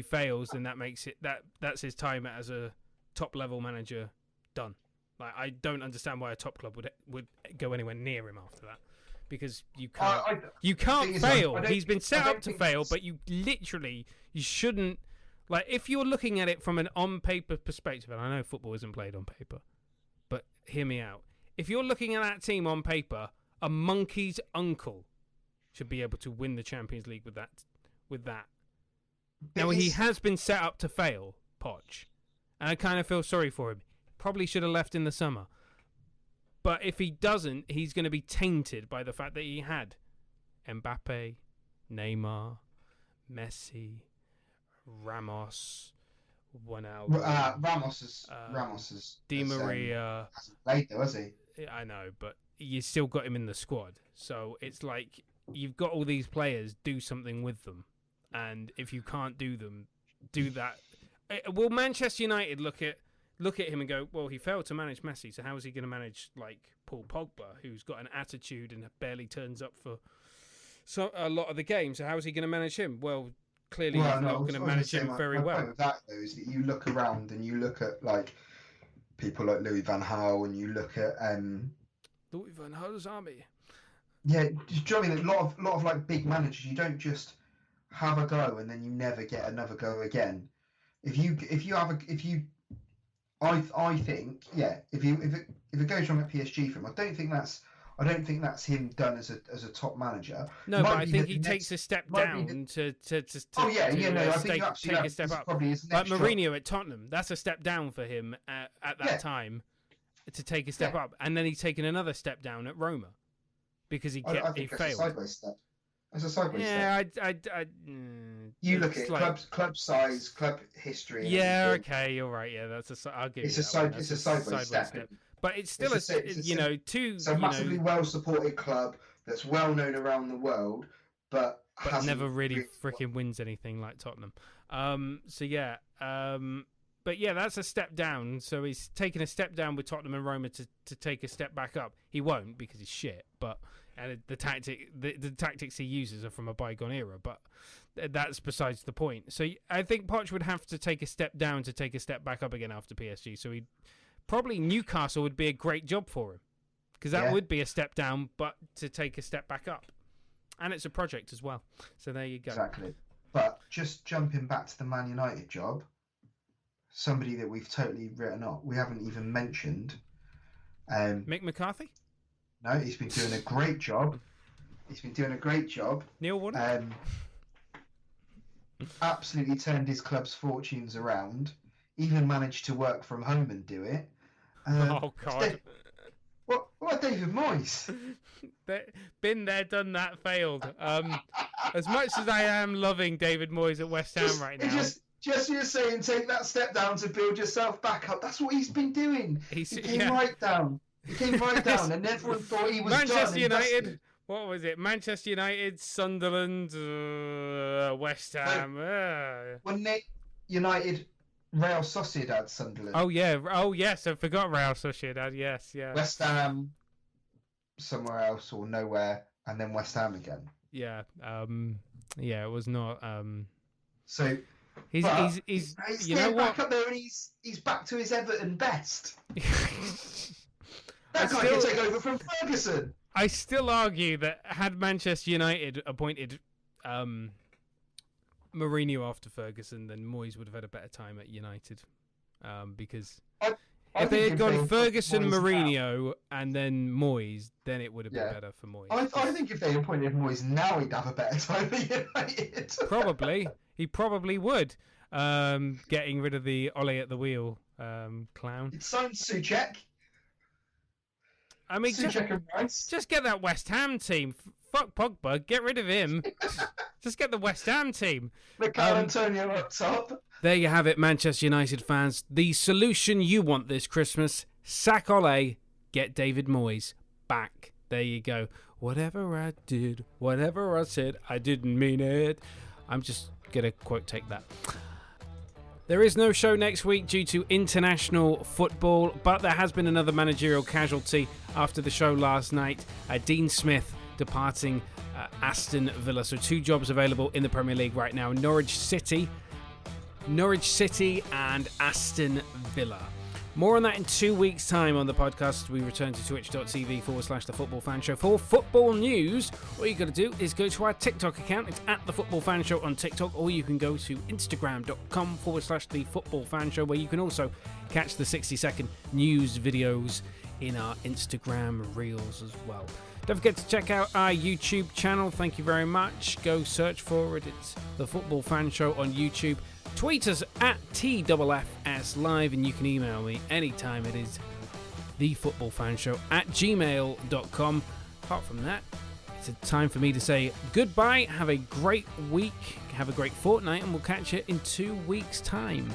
fails, then that makes it that's his time as a top level manager done. I don't understand why a top club would go anywhere near him after that, because you can't fail. He's been set up to fail, but you shouldn't. If you're looking at it from an on-paper perspective, and I know football isn't played on paper, but hear me out. If you're looking at that team on paper, a monkey's uncle should be able to win the Champions League with that. Now, he has been set up to fail, Poch, and I kind of feel sorry for him. Probably should have left in the summer. But if he doesn't, he's going to be tainted by the fact that he had Mbappe, Neymar, Messi, Ramos, Ronaldo, Ramos Di Maria. Hasn't played though, has he? I know, but you still got him in the squad. So it's like you've got all these players, do something with them, and if you can't do that. Will Manchester United look at him and go, well, he failed to manage Messi, so how is he going to manage Paul Pogba, who's got an attitude and barely turns up for a lot of the games? So how is he going to manage him? Well, clearly he's not going to manage him very well. My point with that, though, is that you look around and you look at people like Louis van Gaal, and you look at Louis van Gaal's army. Yeah, do you know what I mean? A lot of big managers, you don't just have a go and then you never get another go again. I think if it goes wrong at PSG for him, I don't think that's him done as a top manager. No, but I think he takes a step down to take a step up. Like Mourinho at Tottenham, that's a step down for him at that time to take a step up, and then he's taken another step down at Roma because he failed. A sideways step. It's a sideways step. You look at club size, club history. Yeah, okay, you're right. Yeah, I'll give you that. It's a sideways step. But it's still a massively well-supported club that's well known around the world, but never really freaking wins anything like Tottenham. But yeah, that's a step down. So he's taking a step down with Tottenham and Roma to take a step back up. He won't because he's shit. But the tactics he uses are from a bygone era. But that's besides the point. So I think Poch would have to take a step down to take a step back up again after PSG. So probably Newcastle would be a great job for him because that would be a step down, but to take a step back up. And it's a project as well. So there you go. Exactly. But just jumping back to the Man United job, somebody that we've totally written off, we haven't even mentioned. Mick McCarthy? No, he's been doing a great job. Neil Warnock? Absolutely turned his club's fortunes around. Even managed to work from home and do it. Oh, God. What David Moyes? Been there, done that, failed. As much as I am loving David Moyes at West Ham right now. Just you're saying take that step down to build yourself back up. That's what he's been doing. He came right down. And everyone thought he was Manchester done. United. What was it? Manchester United, Sunderland, West Ham. When United, Real Sociedad, Sunderland. Oh yeah. Oh yes. I forgot Real Sociedad. Yes. Yeah. West Ham, somewhere else or nowhere, and then West Ham again. Yeah. Yeah. It was not. So. He's you know what? Back up there and he's back to his Everton best. That guy can take over from Ferguson. I still argue that had Manchester United appointed Mourinho after Ferguson, then Moyes would have had a better time at United. Because if they had gone Ferguson, Mourinho, and then Moyes, then it would have been better for Moyes. I think if they appointed Moyes now, he'd have a better time at United. Probably. He probably would. Getting rid of the Ole at the wheel clown. It sounds Souček. I mean, just get that West Ham team. Fuck Pogba. Get rid of him. Just get the West Ham team. Mikel Antonio up top. There you have it, Manchester United fans. The solution you want this Christmas: sack Ole, get David Moyes back. There you go. Whatever I did, whatever I said, I didn't mean it. I'm just gonna quote take that. There is no show next week due to international football, but there has been another managerial casualty after the show last night. Dean Smith departing Aston Villa. So 2 jobs available in the Premier League right now: Norwich City and Aston Villa. More on that in 2 weeks' time on the podcast. We return to twitch.tv/The Football Fan Show. For football news, all you got to do is go to our TikTok account. It's at The Football Fan Show on TikTok, or you can go to instagram.com/The Football Fan Show, where you can also catch the 60-second news videos in our Instagram Reels as well. Don't forget to check out our YouTube channel. Thank you very much. Go search for it. It's The Football Fan Show on YouTube. Tweet us at TFFS Live, and you can email me anytime. It is thefootballfanshow@gmail.com. Apart from that, it's time for me to say goodbye. Have a great week. Have a great fortnight, and we'll catch you in 2 weeks' time.